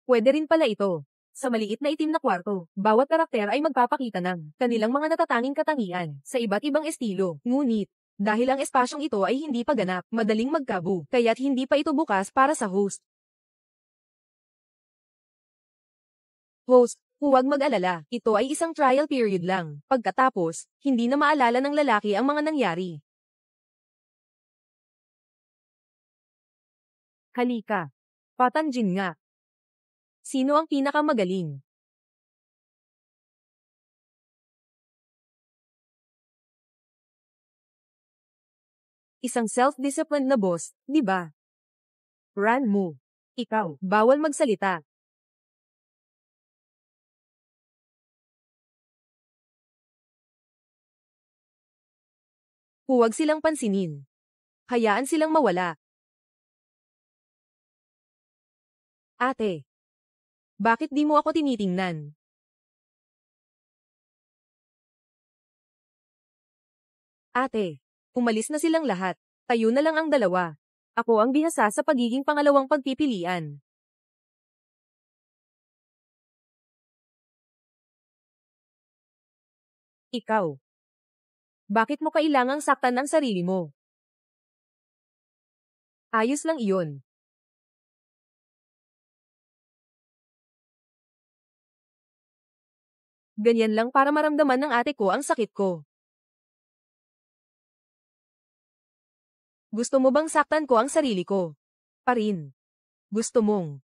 Pwede rin pala ito. Sa maliit na itim na kwarto, bawat karakter ay magpapakita ng kanilang mga natatanging katangian sa iba't ibang estilo. Ngunit, dahil ang espasyong ito ay hindi pa ganap, madaling magkabu, kaya't hindi pa ito bukas para sa host. Host, huwag mag-alala, ito ay isang trial period lang. Pagkatapos, hindi na maalala ng lalaki ang mga nangyari. Halika. Patanjin nga. Sino ang pinakamagaling? Isang self-disciplined na boss, di ba? Ran mo. Ikaw, bawal magsalita. Huwag silang pansinin. Hayaan silang mawala. Ate, bakit di mo ako tinitingnan? Ate, umalis na silang lahat. Tayo na lang ang dalawa. Ako ang bihasa sa pagiging pangalawang pagpipilian. Ikaw, bakit mo kailangang saktan ang sarili mo? Ayos lang iyon. Ganyan lang para maramdaman ng ate ko ang sakit ko. Gusto mo bang saktan ko ang sarili ko? Pa rin. Gusto mong.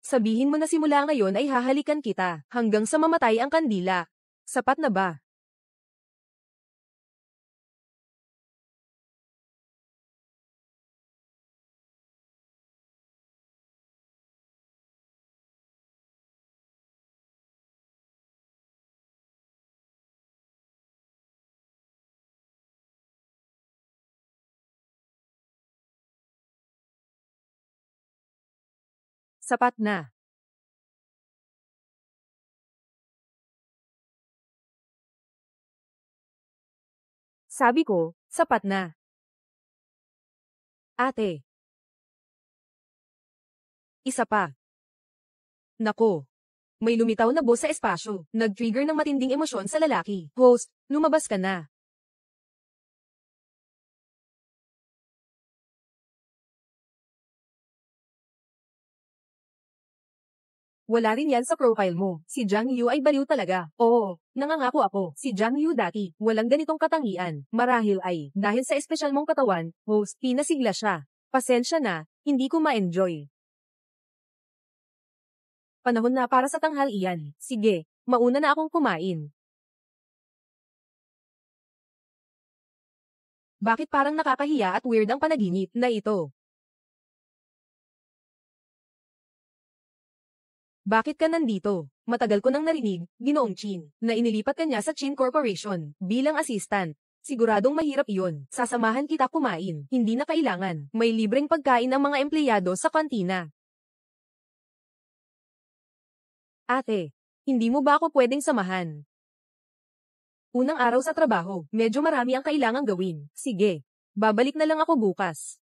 Sabihin mo na simula ngayon ay hahalikan kita, hanggang sa mamatay ang kandila. Sapat na ba? Sapat na. Sabi ko, sapat na. Ate, isa pa. Nako. May lumitaw na boss sa espasyo. Nag-trigger ng matinding emosyon sa lalaki. Host, lumabas ka na. Wala rin yan sa profile mo. Si Jiang Yu ay baliw talaga. Oo, nangangako ako. Si Jiang Yu dati, walang ganitong katangian. Marahil ay, dahil sa espesyal mong katawan, host, pinasigla siya. Pasensya na, hindi ko ma-enjoy. Panahon na para sa tanghalian. Sige, mauna na akong kumain. Bakit parang nakakahiya at weird ang panaginip na ito? Bakit ka nandito? Matagal ko nang narinig, Ginoong Chin, na inilipat ka niya sa Chin Corporation bilang assistant. Siguradong mahirap iyon. Sasamahan kita kumain. Hindi na kailangan. May libreng pagkain ang mga empleyado sa kantina. Ate, hindi mo ba ako pwedeng samahan? Unang araw sa trabaho, medyo marami ang kailangang gawin. Sige, babalik na lang ako bukas.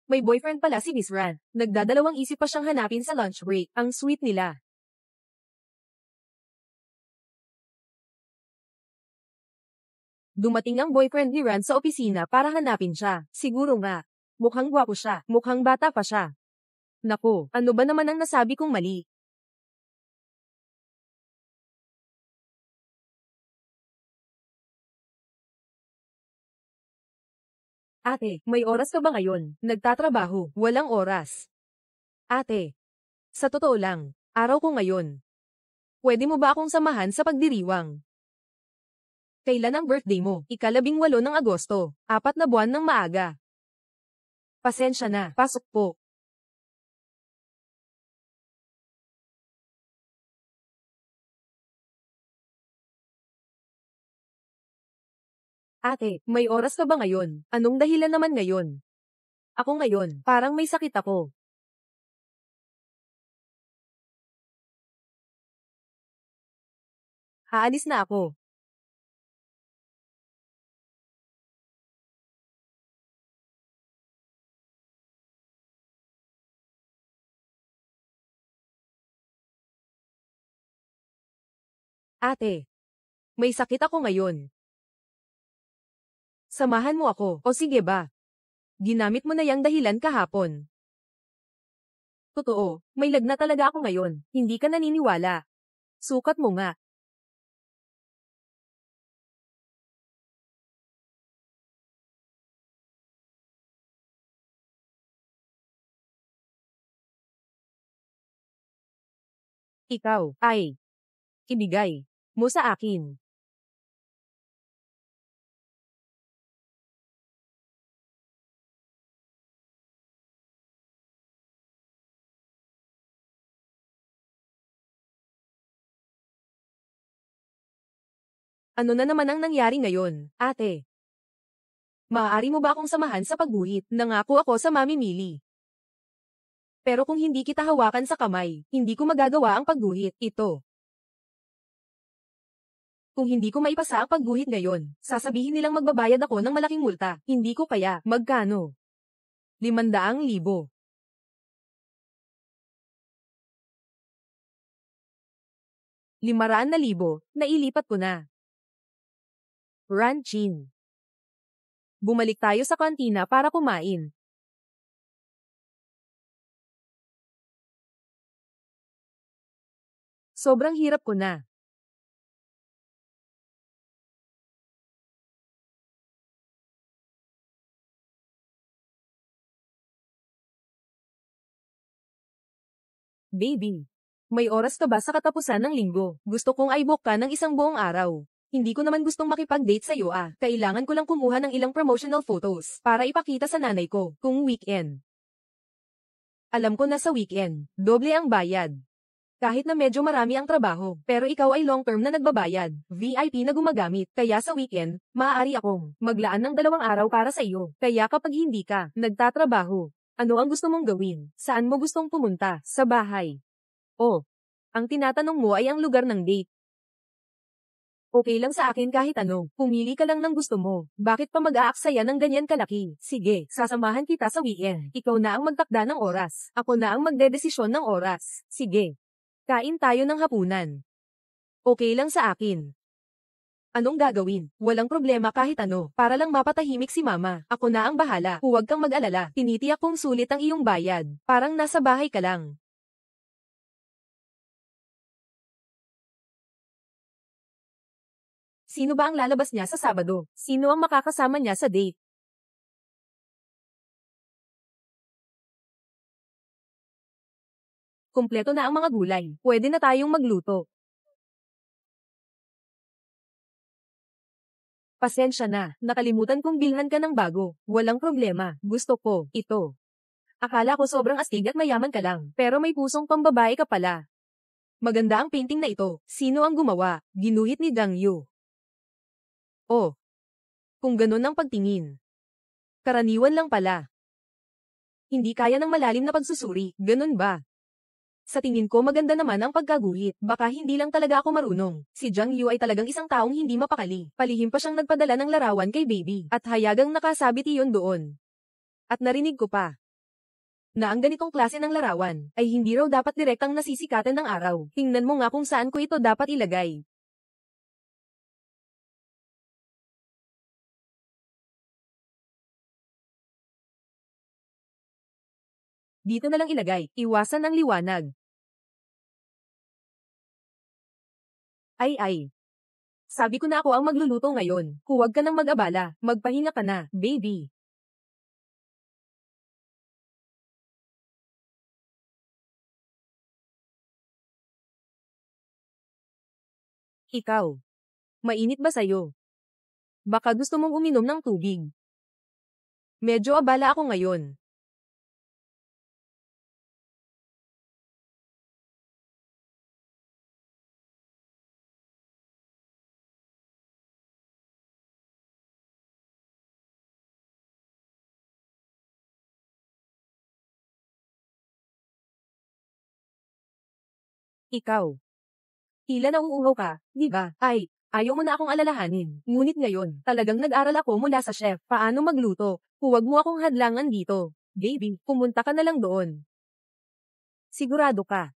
May boyfriend pala si Miss Ran. Nagdadalawang isip pa siyang hanapin sa lunch break. Ang sweet nila. Dumating ang boyfriend ni Ran sa opisina para hanapin siya. Siguro nga. Mukhang gwapo siya. Mukhang bata pa siya. Naku, ano ba naman ang nasabi kong mali? Ate, may oras ka ba ngayon? Nagtatrabaho. Walang oras. Ate, sa totoo lang, araw ko ngayon. Pwede mo ba akong samahan sa pagdiriwang? Kailan ang birthday mo? Ika-18 ng Agosto. 4 na buwan ng maaga. Pasensya na. Pasok po. Ate, may oras ka ba ngayon? Anong dahilan naman ngayon? Ako ngayon, parang may sakit ako. Haalis na ako. Ate, may sakit ako ngayon. Samahan mo ako, o sige ba? Ginamit mo na yang dahilan kahapon. Totoo, may lagnat talaga ako ngayon. Hindi ka naniniwala. Sukat mo nga. Ikaw, ay, ibigay mo sa akin. Ano na naman ang nangyari ngayon, ate? Maaari mo ba akong samahan sa pagguhit? Nangako ako sa Mami Mili. Pero kung hindi kita hawakan sa kamay, hindi ko magagawa ang pagguhit. Ito. Kung hindi ko maipasa ang pagguhit ngayon, sasabihin nilang magbabayad ako ng malaking multa. Hindi ko kaya. Magkano? 500,000. 500,000, nailipat ko na. Ranchin. Bumalik tayo sa kantina para kumain. Sobrang hirap ko na. Baby. May oras ka ba sa katapusan ng linggo? Gusto kong i-book ka ng isang buong araw. Hindi ko naman gustong makipag-date sa iyo ah. Kailangan ko lang kumuha ng ilang promotional photos para ipakita sa nanay ko kung weekend. Alam ko na sa weekend, doble ang bayad. Kahit na medyo marami ang trabaho, pero ikaw ay long-term na nagbabayad, VIP na gumagamit, kaya sa weekend, maaari akong maglaan ng 2 araw para sa iyo. Kaya kapag hindi ka nagtatrabaho, ano ang gusto mong gawin? Saan mo gustong pumunta? Sa bahay? O, ang tinatanong mo ay ang lugar ng date. Okay lang sa akin kahit ano. Pumili ka lang ng gusto mo. Bakit pa mag-aaksaya ng ganyan kalaki? Sige, sasamahan kita sa weekend. Ikaw na ang magtakda ng oras. Ako na ang magdedesisyon ng oras. Sige. Kain tayo ng hapunan. Okay lang sa akin. Anong gagawin? Walang problema kahit ano, para lang mapatahimik si mama. Ako na ang bahala. Huwag kang mag-alala. Tinitiyak kong sulit ang iyong bayad. Parang nasa bahay ka lang. Sino ba ang lalabas niya sa Sabado? Sino ang makakasama niya sa date? Kumpleto na ang mga gulay. Pwede na tayong magluto. Pasensya na, nakalimutan kong bilhan ka ng bago. Walang problema, gusto ko, ito. Akala ko sobrang astig at mayaman ka lang, pero may pusong pambabae ka pala. Maganda ang painting na ito. Sino ang gumawa? Ginuhit ni Zhang Yu. Oh, kung ganun ang pagtingin. Karaniwan lang pala. Hindi kaya ng malalim na pagsusuri, ganun ba? Sa tingin ko maganda naman ang pagkaguhit, baka hindi lang talaga ako marunong. Si Zhang Yu ay talagang isang taong hindi mapakali. Palihim pa siyang nagpadala ng larawan kay baby, at hayagang nakasabit iyon doon. At narinig ko pa, na ang ganitong klase ng larawan, ay hindi raw dapat direktang nasisikatan ng araw. Tingnan mo nga kung saan ko ito dapat ilagay. Dito na lang ilagay, iwasan ang liwanag. Ay. Sabi ko na ako ang magluluto ngayon. Huwag ka nang mag-abala, magpahinga ka na, baby. Ikaw, mainit ba sa'yo? Baka gusto mong uminom ng tubig. Medyo abala ako ngayon. Ikaw, tila nauuhaw ka, di ba? Ay, ayaw mo na akong alalahanin. Ngunit ngayon, talagang nag-aral ako mula sa chef. Paano magluto? Huwag mo akong hadlangan dito. Baby, pumunta ka na lang doon. Sigurado ka.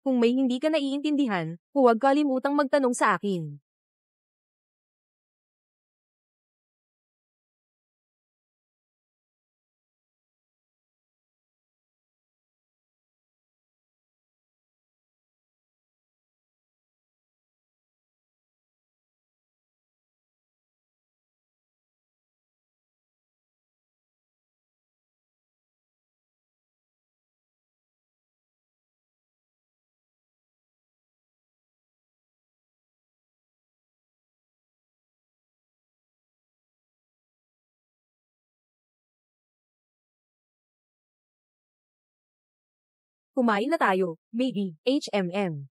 Kung may hindi ka naiintindihan, huwag kalimutang magtanong sa akin. Kumain na tayo, baby. HMM.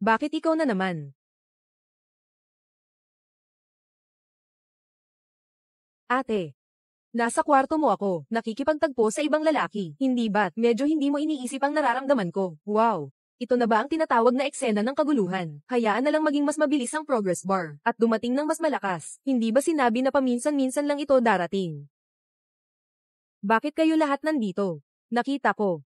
Bakit ikaw na naman? Ate, nasa kwarto mo ako, nakikipagtagpo sa ibang lalaki. Hindi ba't medyo hindi mo iniisip ang nararamdaman ko? Wow! Ito na ba ang tinatawag na eksena ng kaguluhan? Hayaan na lang maging mas mabilis ang progress bar, at dumating ng mas malakas. Hindi ba sinabi na paminsan-minsan lang ito darating? Bakit kayo lahat nandito? Nakita ko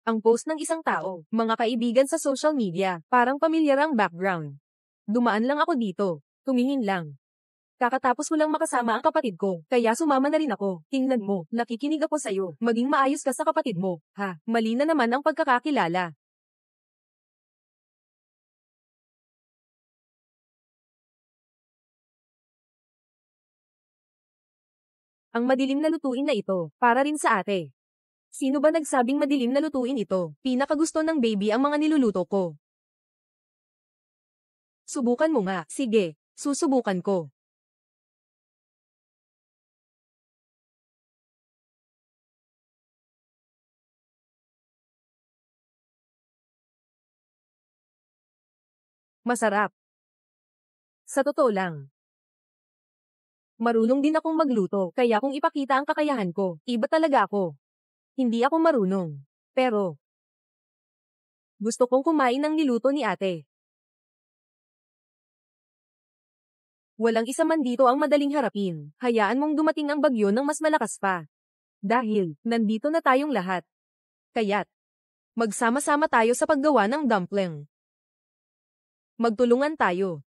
ang post ng isang tao, mga kaibigan sa social media, parang pamilyar ang background. Dumaan lang ako dito, tumingin lang. Kakatapos ko lang makasama ang kapatid ko, kaya sumama na rin ako. Tingnan mo, nakikinig ako sa'yo. Maging maayos ka sa kapatid mo. Ha, mali na naman ang pagkakakilala. Ang madilim na lutuin na ito, para rin sa ate. Sino ba nagsabing madilim na lutuin ito? Pinakagusto ng baby ang mga niluluto ko. Subukan mo nga. Sige, susubukan ko. Masarap. Sa totoo lang. Marunong din akong magluto, kaya kung ipakita ang kakayahan ko, iba talaga ako. Hindi ako marunong. Pero, gusto kong kumain ng niluto ni ate. Walang isa man dito ang madaling harapin. Hayaan mong dumating ang bagyo ng mas malakas pa. Dahil, nandito na tayong lahat. Kaya't, magsama-sama tayo sa paggawa ng dumpling. Magtulungan tayo.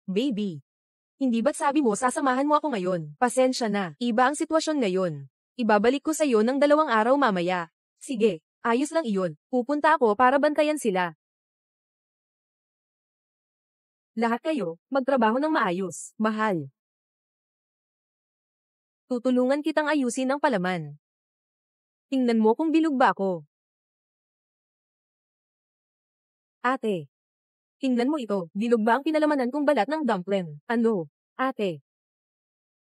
Baby, hindi ba't sabi mo sasamahan mo ako ngayon? Pasensya na, iba ang sitwasyon ngayon. Ibabalik ko sa iyo ng 2 araw mamaya. Sige, ayos lang iyon. Pupunta ako para bantayan sila. Lahat kayo, magtrabaho ng maayos. Mahal. Tutulungan kitang ayusin ang palaman. Tingnan mo kung bilog ba ako. Ate. Tingnan mo ito, bilog ba ang pinalamanan kong balat ng dumpling? Ano? Ate.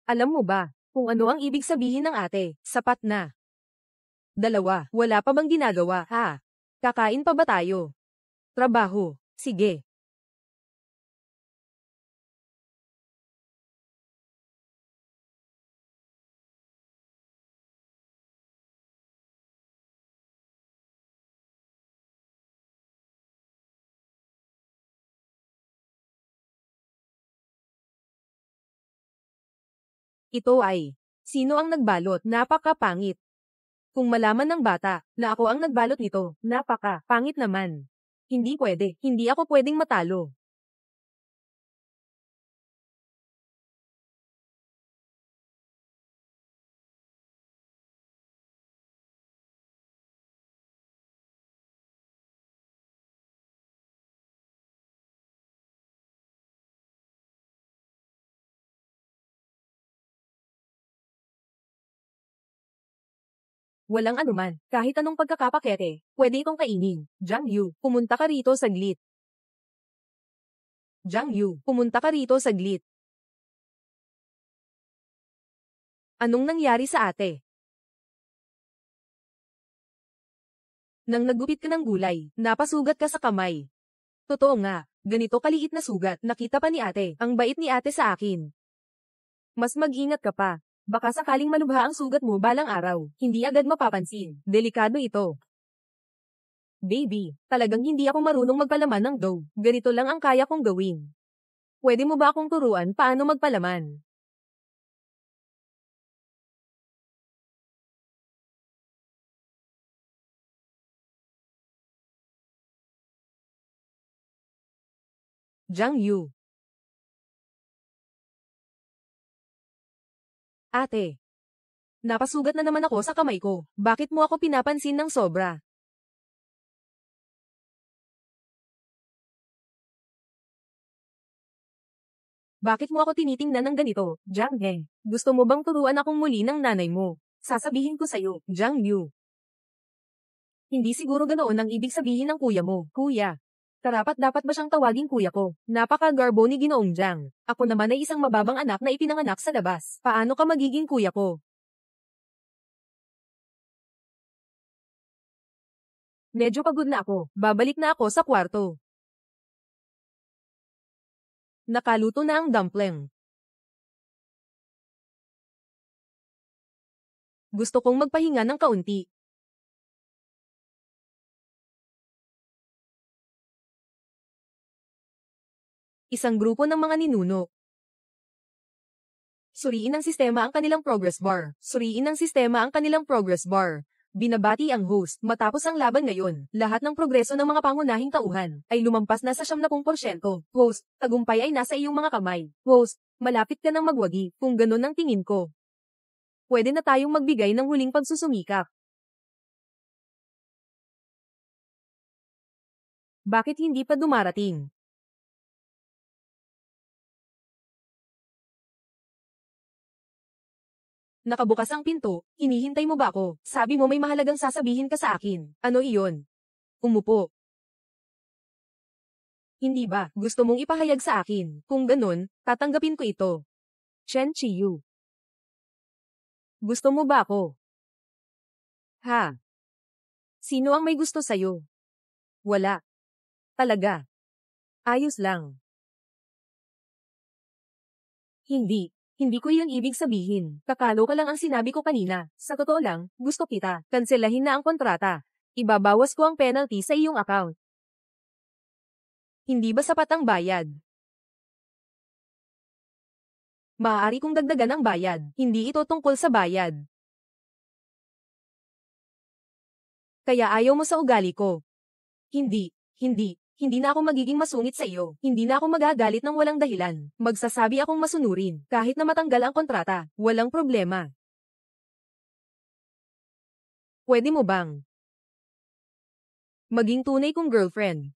Alam mo ba, kung ano ang ibig sabihin ng ate, sapat na. Dalawa, wala pa bang ginagawa, ha? Kakain pa ba tayo? Trabaho, sige. Ito ay, sino ang nagbalot? Napakapangit. Kung malaman ng bata, na ako ang nagbalot nito, napaka-pangit naman. Hindi pwede, hindi ako pwedeng matalo. Walang anuman, kahit anong pagkakapakete, pwede itong kainin. Jiang Yu, pumunta ka rito saglit. Jiang Yu, pumunta ka rito saglit. Anong nangyari sa ate? Nang nagupit ka ng gulay, napasugat ka sa kamay. Totoo nga, ganito kaliit na sugat, nakita pa ni ate, ang bait ni ate sa akin. Mas mag-ingat ka pa. Baka sakaling malubha ang sugat mo balang araw, hindi agad mapapansin. Delikado ito. Baby, talagang hindi ako marunong magpalaman ng dough. Ganito lang ang kaya kong gawin. Pwede mo ba akong turuan paano magpalaman? Jiang Yu. Ate. Napasugat na naman ako sa kamay ko. Bakit mo ako pinapansin ng sobra? Bakit mo ako tinitingnan ng ganito, Jiang He? Gusto mo bang turuan akong muli ng nanay mo? Sasabihin ko sa'yo, Jiang Yu. Hindi siguro ganoon ang ibig sabihin ng kuya mo, kuya. Karapat-dapat ba siyang tawaging kuya ko? Napaka-garbo ni Ginoong Jiang. Ako naman ay isang mababang anak na ipinanganak sa labas. Paano ka magiging kuya ko? Medyo pagod na ako. Babalik na ako sa kwarto. Nakaluto na ang dumpling. Gusto kong magpahinga ng kaunti. Isang grupo ng mga ninuno. Suriin ng sistema ang kanilang progress bar. Suriin ng sistema ang kanilang progress bar. Binabati ang host. Matapos ang laban ngayon, lahat ng progreso ng mga pangunahing tauhan ay lumampas na sa 70%. Host, tagumpay ay nasa iyong mga kamay. Host, malapit ka nang magwagi. Kung ganun ang tingin ko, pwede na tayong magbigay ng huling pagsusumikap. Bakit hindi pa dumarating? Nakabukas ang pinto, hinihintay mo ba ako? Sabi mo may mahalagang sasabihin ka sa akin. Ano iyon? Umupo. Hindi ba, gusto mong ipahayag sa akin? Kung ganun, tatanggapin ko ito. Chen Chiyu. Gusto mo ba ako? Ha? Sino ang may gusto sa'yo? Wala. Talaga. Ayos lang. Hindi. Hindi ko yun ibig sabihin. Kakalo ka lang ang sinabi ko kanina. Sa totoo lang, gusto kita. Kanselahin na ang kontrata. Ibabawas ko ang penalty sa iyong account. Hindi ba sapat ang bayad? Maaari kong dagdagan ang bayad. Hindi ito tungkol sa bayad. Kaya ayaw mo sa ugali ko. Hindi, hindi na ako magiging masungit sa iyo. Hindi na ako magagalit ng walang dahilan. Magsasabi akong masunurin, kahit na matanggal ang kontrata. Walang problema. Pwede mo bang maging tunay kong girlfriend?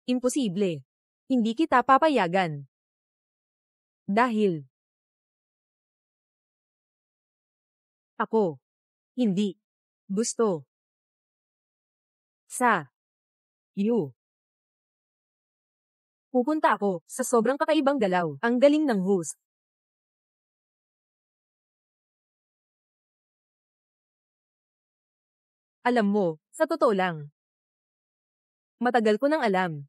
Imposible. Hindi kita papayagan. Dahil ako hindi gusto sa you. Pupunta ako sa sobrang kakaibang galaw. Ang galing ng host. Alam mo, sa totoo lang, matagal ko nang alam.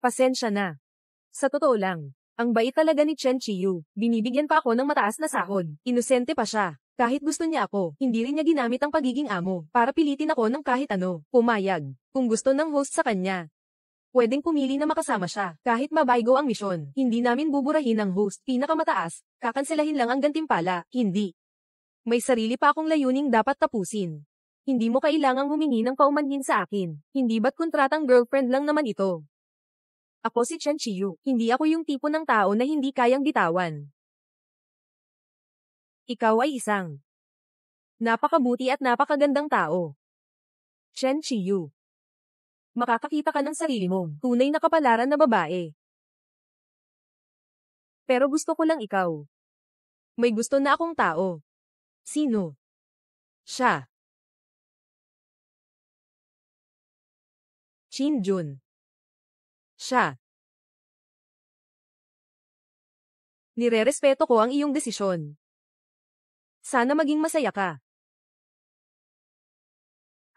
Pasensya na. Sa totoo lang, ang bait talaga ni Chen Chiyu. Binibigyan pa ako ng mataas na sahod. Inosente pa siya. Kahit gusto niya ako, hindi rin niya ginamit ang pagiging amo para pilitin ako ng kahit ano. Pumayag. Kung gusto ng host sa kanya, pwedeng pumili na makasama siya. Kahit mabaygo ang misyon, hindi namin buburahin ang host. Pinakamataas, kakanselahin lang ang gantimpala. Hindi. May sarili pa akong layuning dapat tapusin. Hindi mo kailangang humingi ng paumanhin sa akin. Hindi ba't kontratang girlfriend lang naman ito? Ako si Chen Chiyu. Hindi ako yung tipo ng tao na hindi kayang bitawan. Ikaw ay isang napakabuti at napakagandang tao. Chen Chiyu. Makakakita ka ng sarili mong tunay na kapalaran na babae. Pero gusto ko lang ikaw. May gusto na akong tao. Sino? Siya. Shin Jun. Siya. Nirerespeto ko ang iyong desisyon. Sana maging masaya ka.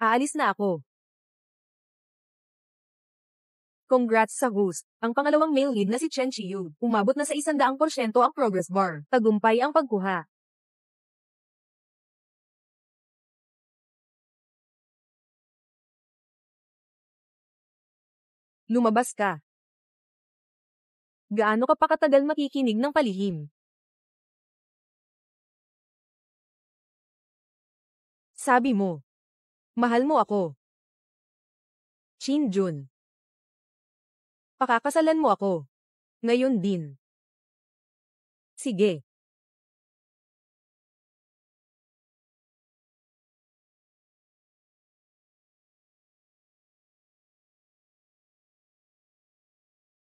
Aalis na ako. Congrats sa host. Ang pangalawang male lead na si Chen Chiyu. Umabot na sa 100% ang progress bar. Tagumpay ang pagkuha. Lumabas ka. Gaano ka pa katagal makikinig ng palihim? Sabi mo, mahal mo ako. Shin Jun. Pakakasalan mo ako. Ngayon din. Sige.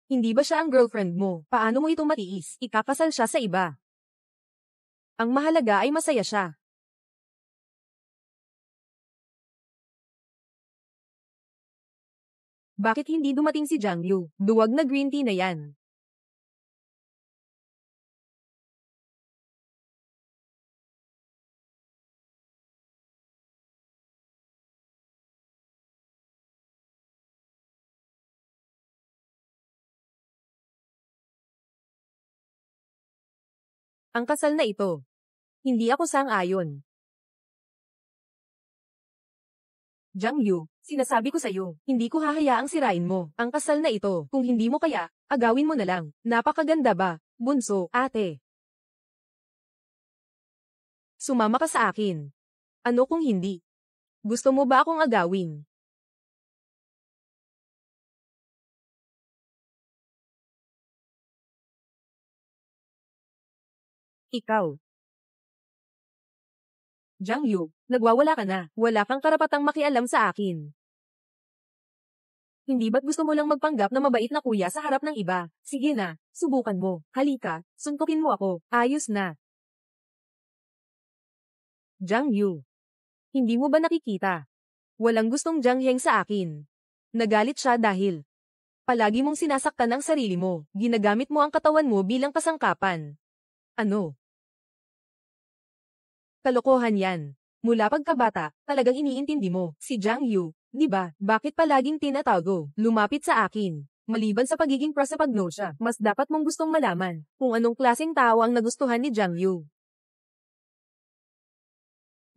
Hindi ba siya ang girlfriend mo? Paano mo ito matiis? Ikakasal siya sa iba. Ang mahalaga ay masaya siya. Bakit hindi dumating si Jiang Yu? Duwag na green tea na yan. Ang kasal na ito. Hindi ako sang-ayon. Jiang Yu, sinasabi ko sa'yo, hindi ko hahayaang sirain mo ang kasal na ito. Kung hindi mo kaya, agawin mo na lang. Napakaganda ba, bunso, ate? Sumama ka sa akin. Ano kung hindi? Gusto mo ba akong agawin? Ikaw. Jiang Yu, nagwawala ka na. Wala kang karapatang makialam sa akin. Hindi ba't gusto mo lang magpanggap na mabait na kuya sa harap ng iba? Sige na, subukan mo. Halika, suntukin mo ako. Ayos na. Jiang Yu. Hindi mo ba nakikita? Walang gustong Jiang Heng sa akin. Nagalit siya dahil palagi mong sinasaktan ang sarili mo. Ginagamit mo ang katawan mo bilang pasangkapan. Ano? Kalokohan yan. Mula pagkabata, talagang iniintindi mo, si Jiang Yu, di ba? Bakit palaging tinatago? Lumapit sa akin. Maliban sa pagiging prosopagnosia, mas dapat mong gustong malaman kung anong klaseng tao ang nagustuhan ni Jiang Yu.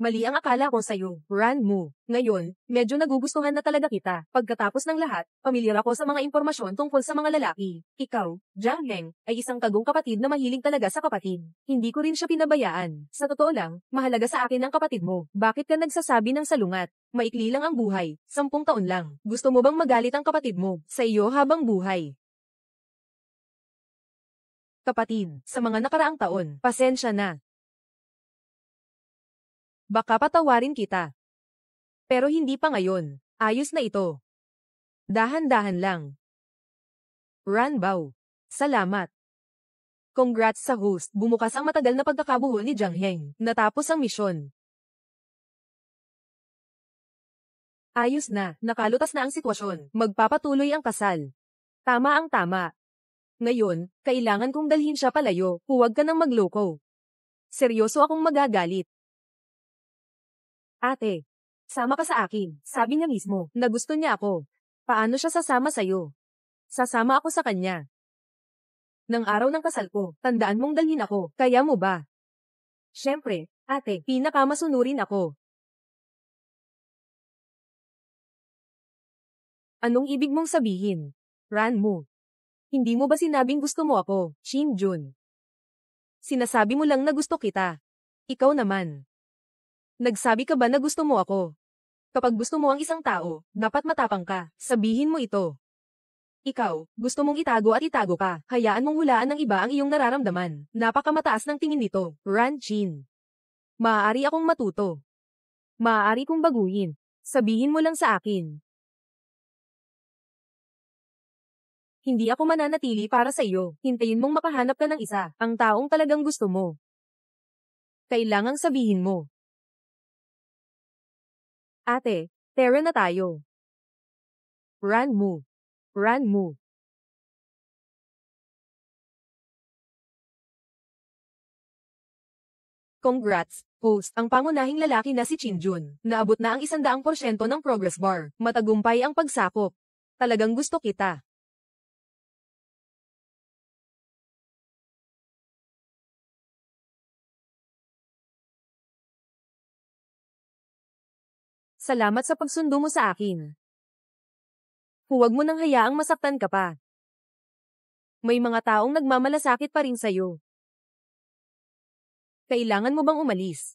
Mali ang akala ko sa'yo, Ran Mu. Ngayon, medyo nagugustuhan na talaga kita. Pagkatapos ng lahat, pamilyar ako sa mga impormasyon tungkol sa mga lalaki. Ikaw, Jiang Heng, ay isang kagong kapatid na mahilig talaga sa kapatid. Hindi ko rin siya pinabayaan. Sa totoo lang, mahalaga sa akin ang kapatid mo. Bakit ka nagsasabi ng salungat? Maikli lang ang buhay, 10 taon lang. Gusto mo bang magalit ang kapatid mo sa iyo habang buhay? Kapatid, sa mga nakaraang taon, pasensya na. Baka patawarin kita. Pero hindi pa ngayon. Ayos na ito. Dahan-dahan lang. Ranbao. Salamat. Congrats sa host. Bumukas ang matagal na pagkakabuo ni Jiang Heng. Natapos ang misyon. Ayos na, nakalutas na ang sitwasyon. Magpapatuloy ang kasal. Tama ang tama. Ngayon, kailangan kong dalhin siya palayo. Huwag ka nang magloko. Seryoso akong magagalit. Ate, sama ka sa akin. Sabi niya mismo na gusto niya ako. Paano siya sasama sa'yo? Sasama ako sa kanya. Nang araw ng kasal ko, tandaan mong dalhin ako. Kaya mo ba? Siyempre, ate, pinakamasunurin ako. Anong ibig mong sabihin? Ran mo. Hindi mo ba sinabing gusto mo ako, Shin Jun? Sinasabi mo lang na gusto kita. Ikaw naman. Nagsabi ka ba na gusto mo ako? Kapag gusto mo ang isang tao, dapat matapang ka. Sabihin mo ito. Ikaw, gusto mong itago at itago ka. Hayaan mong hulaan ng iba ang iyong nararamdaman. Napakamataas ng tingin nito, Ran Chin. Maaari akong matuto. Maaari kong baguhin. Sabihin mo lang sa akin. Hindi ako mananatili para sa iyo. Hintayin mong makahanap ka ng isa, ang taong talagang gusto mo. Kailangang sabihin mo. Ate, tara na tayo. Run mo. Run mo. Congrats, host, ang pangunahing lalaki na si Chinjun. Naabot na ang 100% ng progress bar. Matagumpay ang pagsakop. Talagang gusto kita. Salamat sa pagsundo mo sa akin. Huwag mo nang hayaang masaktan ka pa. May mga taong nagmamalasakit pa rin sa'yo. Kailangan mo bang umalis?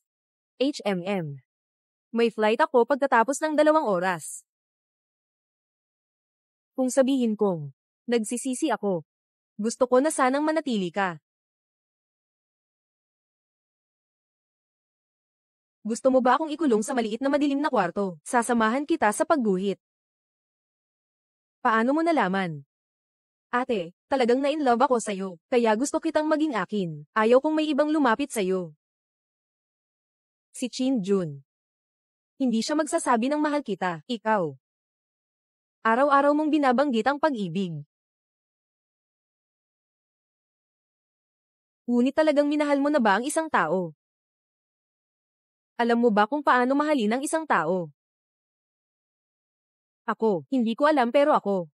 HMM. May flight ako pagkatapos ng 2 oras. Kung sabihin kong, nagsisisi ako. Gusto ko na sanang manatili ka. Gusto mo ba akong ikulong sa maliit na madilim na kwarto? Sasamahan kita sa pagguhit. Paano mo nalaman? Ate, talagang na-in-love ako sa'yo, kaya gusto kitang maging akin. Ayaw kong may ibang lumapit sa'yo. Si Chin Jun. Hindi siya magsasabi ng mahal kita, ikaw. Araw-araw mong binabanggit ang pag-ibig. Ngunit talagang minahal mo na ba ang isang tao? Alam mo ba kung paano mahalin ang isang tao? Ako, hindi ko alam pero ako.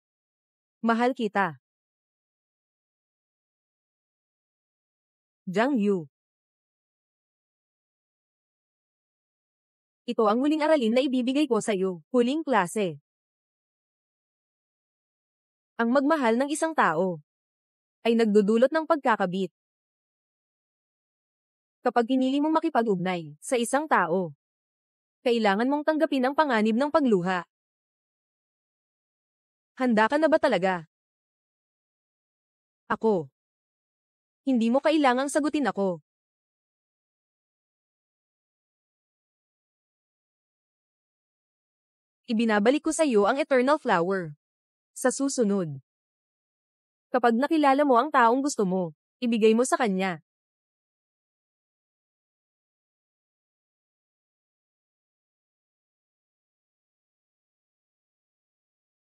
Mahal kita. Jiang Yu. Ito ang huling aralin na ibibigay ko sa iyo. Huling klase. Ang magmahal ng isang tao ay nagdudulot ng pagkakabit. Kapag hinili mong makipag-ugnay sa isang tao, kailangan mong tanggapin ang panganib ng pagluha. Handa ka na ba talaga? Ako. Hindi mo kailangang sagutin ako. Ibinabalik ko sa iyo ang eternal flower. Sa susunod. Kapag nakilala mo ang taong gusto mo, ibigay mo sa kanya.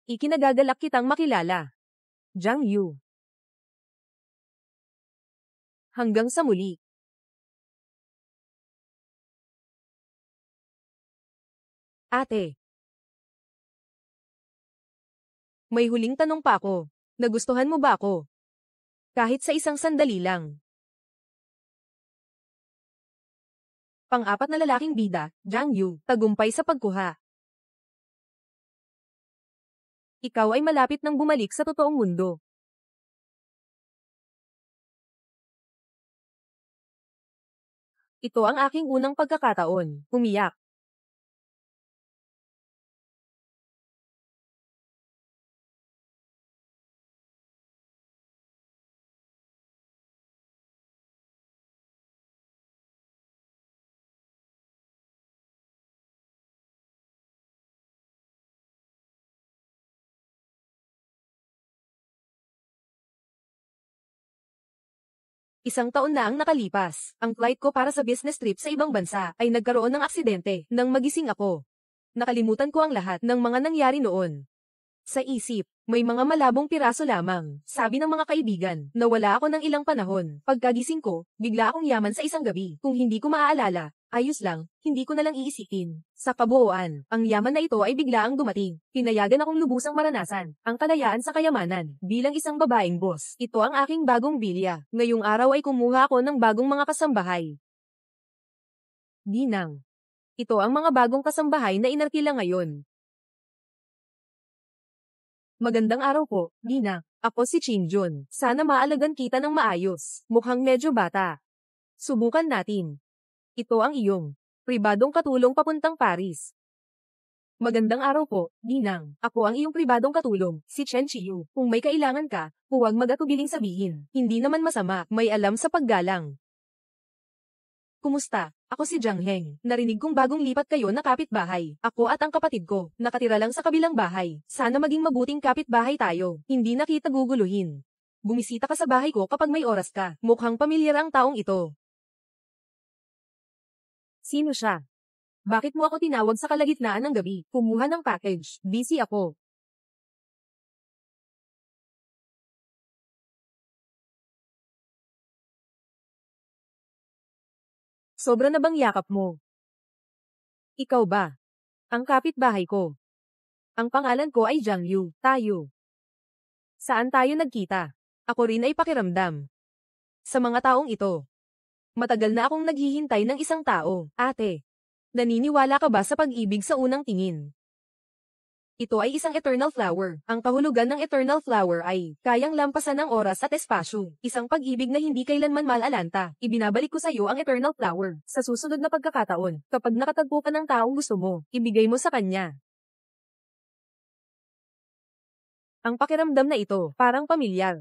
Ikinagagalak kitang makilala. Jiang Yu. Hanggang sa muli. Ate. May huling tanong pa ako. Nagustuhan mo ba ako? Kahit sa isang sandali lang. Pang-apat na lalaking bida, Jiang Yu, tagumpay sa pagkuha. Ikaw ay malapit nang bumalik sa totoong mundo. Ito ang aking unang pagkakataon, umiyak. Isang taon na ang nakalipas. Ang flight ko para sa business trip sa ibang bansa ay nagkaroon ng aksidente nang magising ako. Nakalimutan ko ang lahat ng mga nangyari noon. Sa isip, may mga malabong piraso lamang, sabi ng mga kaibigan. Nawala ako ng ilang panahon. Pagkagising ko, bigla akong yaman sa isang gabi. Kung hindi ko maaalala, ayos lang, hindi ko na lang iisipin. Sa kabuuan, ang yaman na ito ay bigla ang dumating. Pinayagan akong lubusang maranasan ang kalayaan sa kayamanan bilang isang babaeng boss. Ito ang aking bagong bilya. Ngayong araw ay kumuha ako ng bagong mga kasambahay. Ginang. Ito ang mga bagong kasambahay na inarkila ngayon. Magandang araw po, Gina. Ako si Chinjun. Sana maalagan kita ng maayos. Mukhang medyo bata. Subukan natin. Ito ang iyong pribadong katulong papuntang Paris. Magandang araw po, Ginang. Ako ang iyong pribadong katulong, si Chen Chiyu. Kung may kailangan ka, huwag mag-atubiling sabihin. Hindi naman masama, may alam sa paggalang. Kumusta? Ako si Jiang Heng. Narinig kong bagong lipat kayo na kapitbahay. Ako at ang kapatid ko, nakatira lang sa kabilang bahay. Sana maging mabuting kapitbahay tayo. Hindi na kita guguluhin. Bumisita ka sa bahay ko kapag may oras ka. Mukhang pamilyar ang taong ito. Sino siya? Bakit mo ako tinawag sa kalagitnaan ng gabi? Kumuha ng package. Busy ako. Sobra na bang yakap mo? Ikaw ba? Ang kapitbahay ko. Ang pangalan ko ay Jiang Yu. Tayo. Saan tayo nagkita? Ako rin ay pakiramdam. Sa mga taong ito. Matagal na akong naghihintay ng isang tao. Ate. Naniniwala ka ba sa pag-ibig sa unang tingin? Ito ay isang eternal flower. Ang kahulugan ng eternal flower ay kayang lampasan ng oras at espasyo. Isang pag-ibig na hindi kailanman malalanta. Ibinabalik ko sa iyo ang eternal flower. Sa susunod na pagkakataon, kapag nakatagpo ka ng taong gusto mo, ibigay mo sa kanya. Ang pakiramdam na ito, parang pamilyar.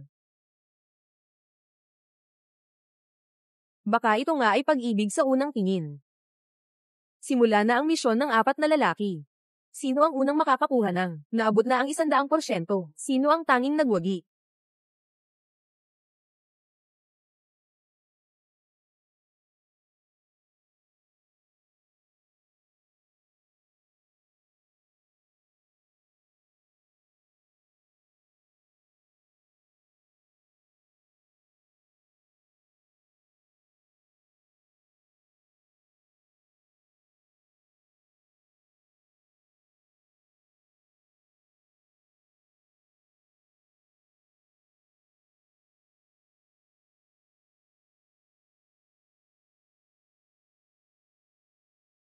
Baka ito nga ay pag-ibig sa unang tingin. Simula na ang misyon ng 4 na lalaki. Sino ang unang makakakuha ng naabot na ang 100%? Sino ang tanging nagwagi?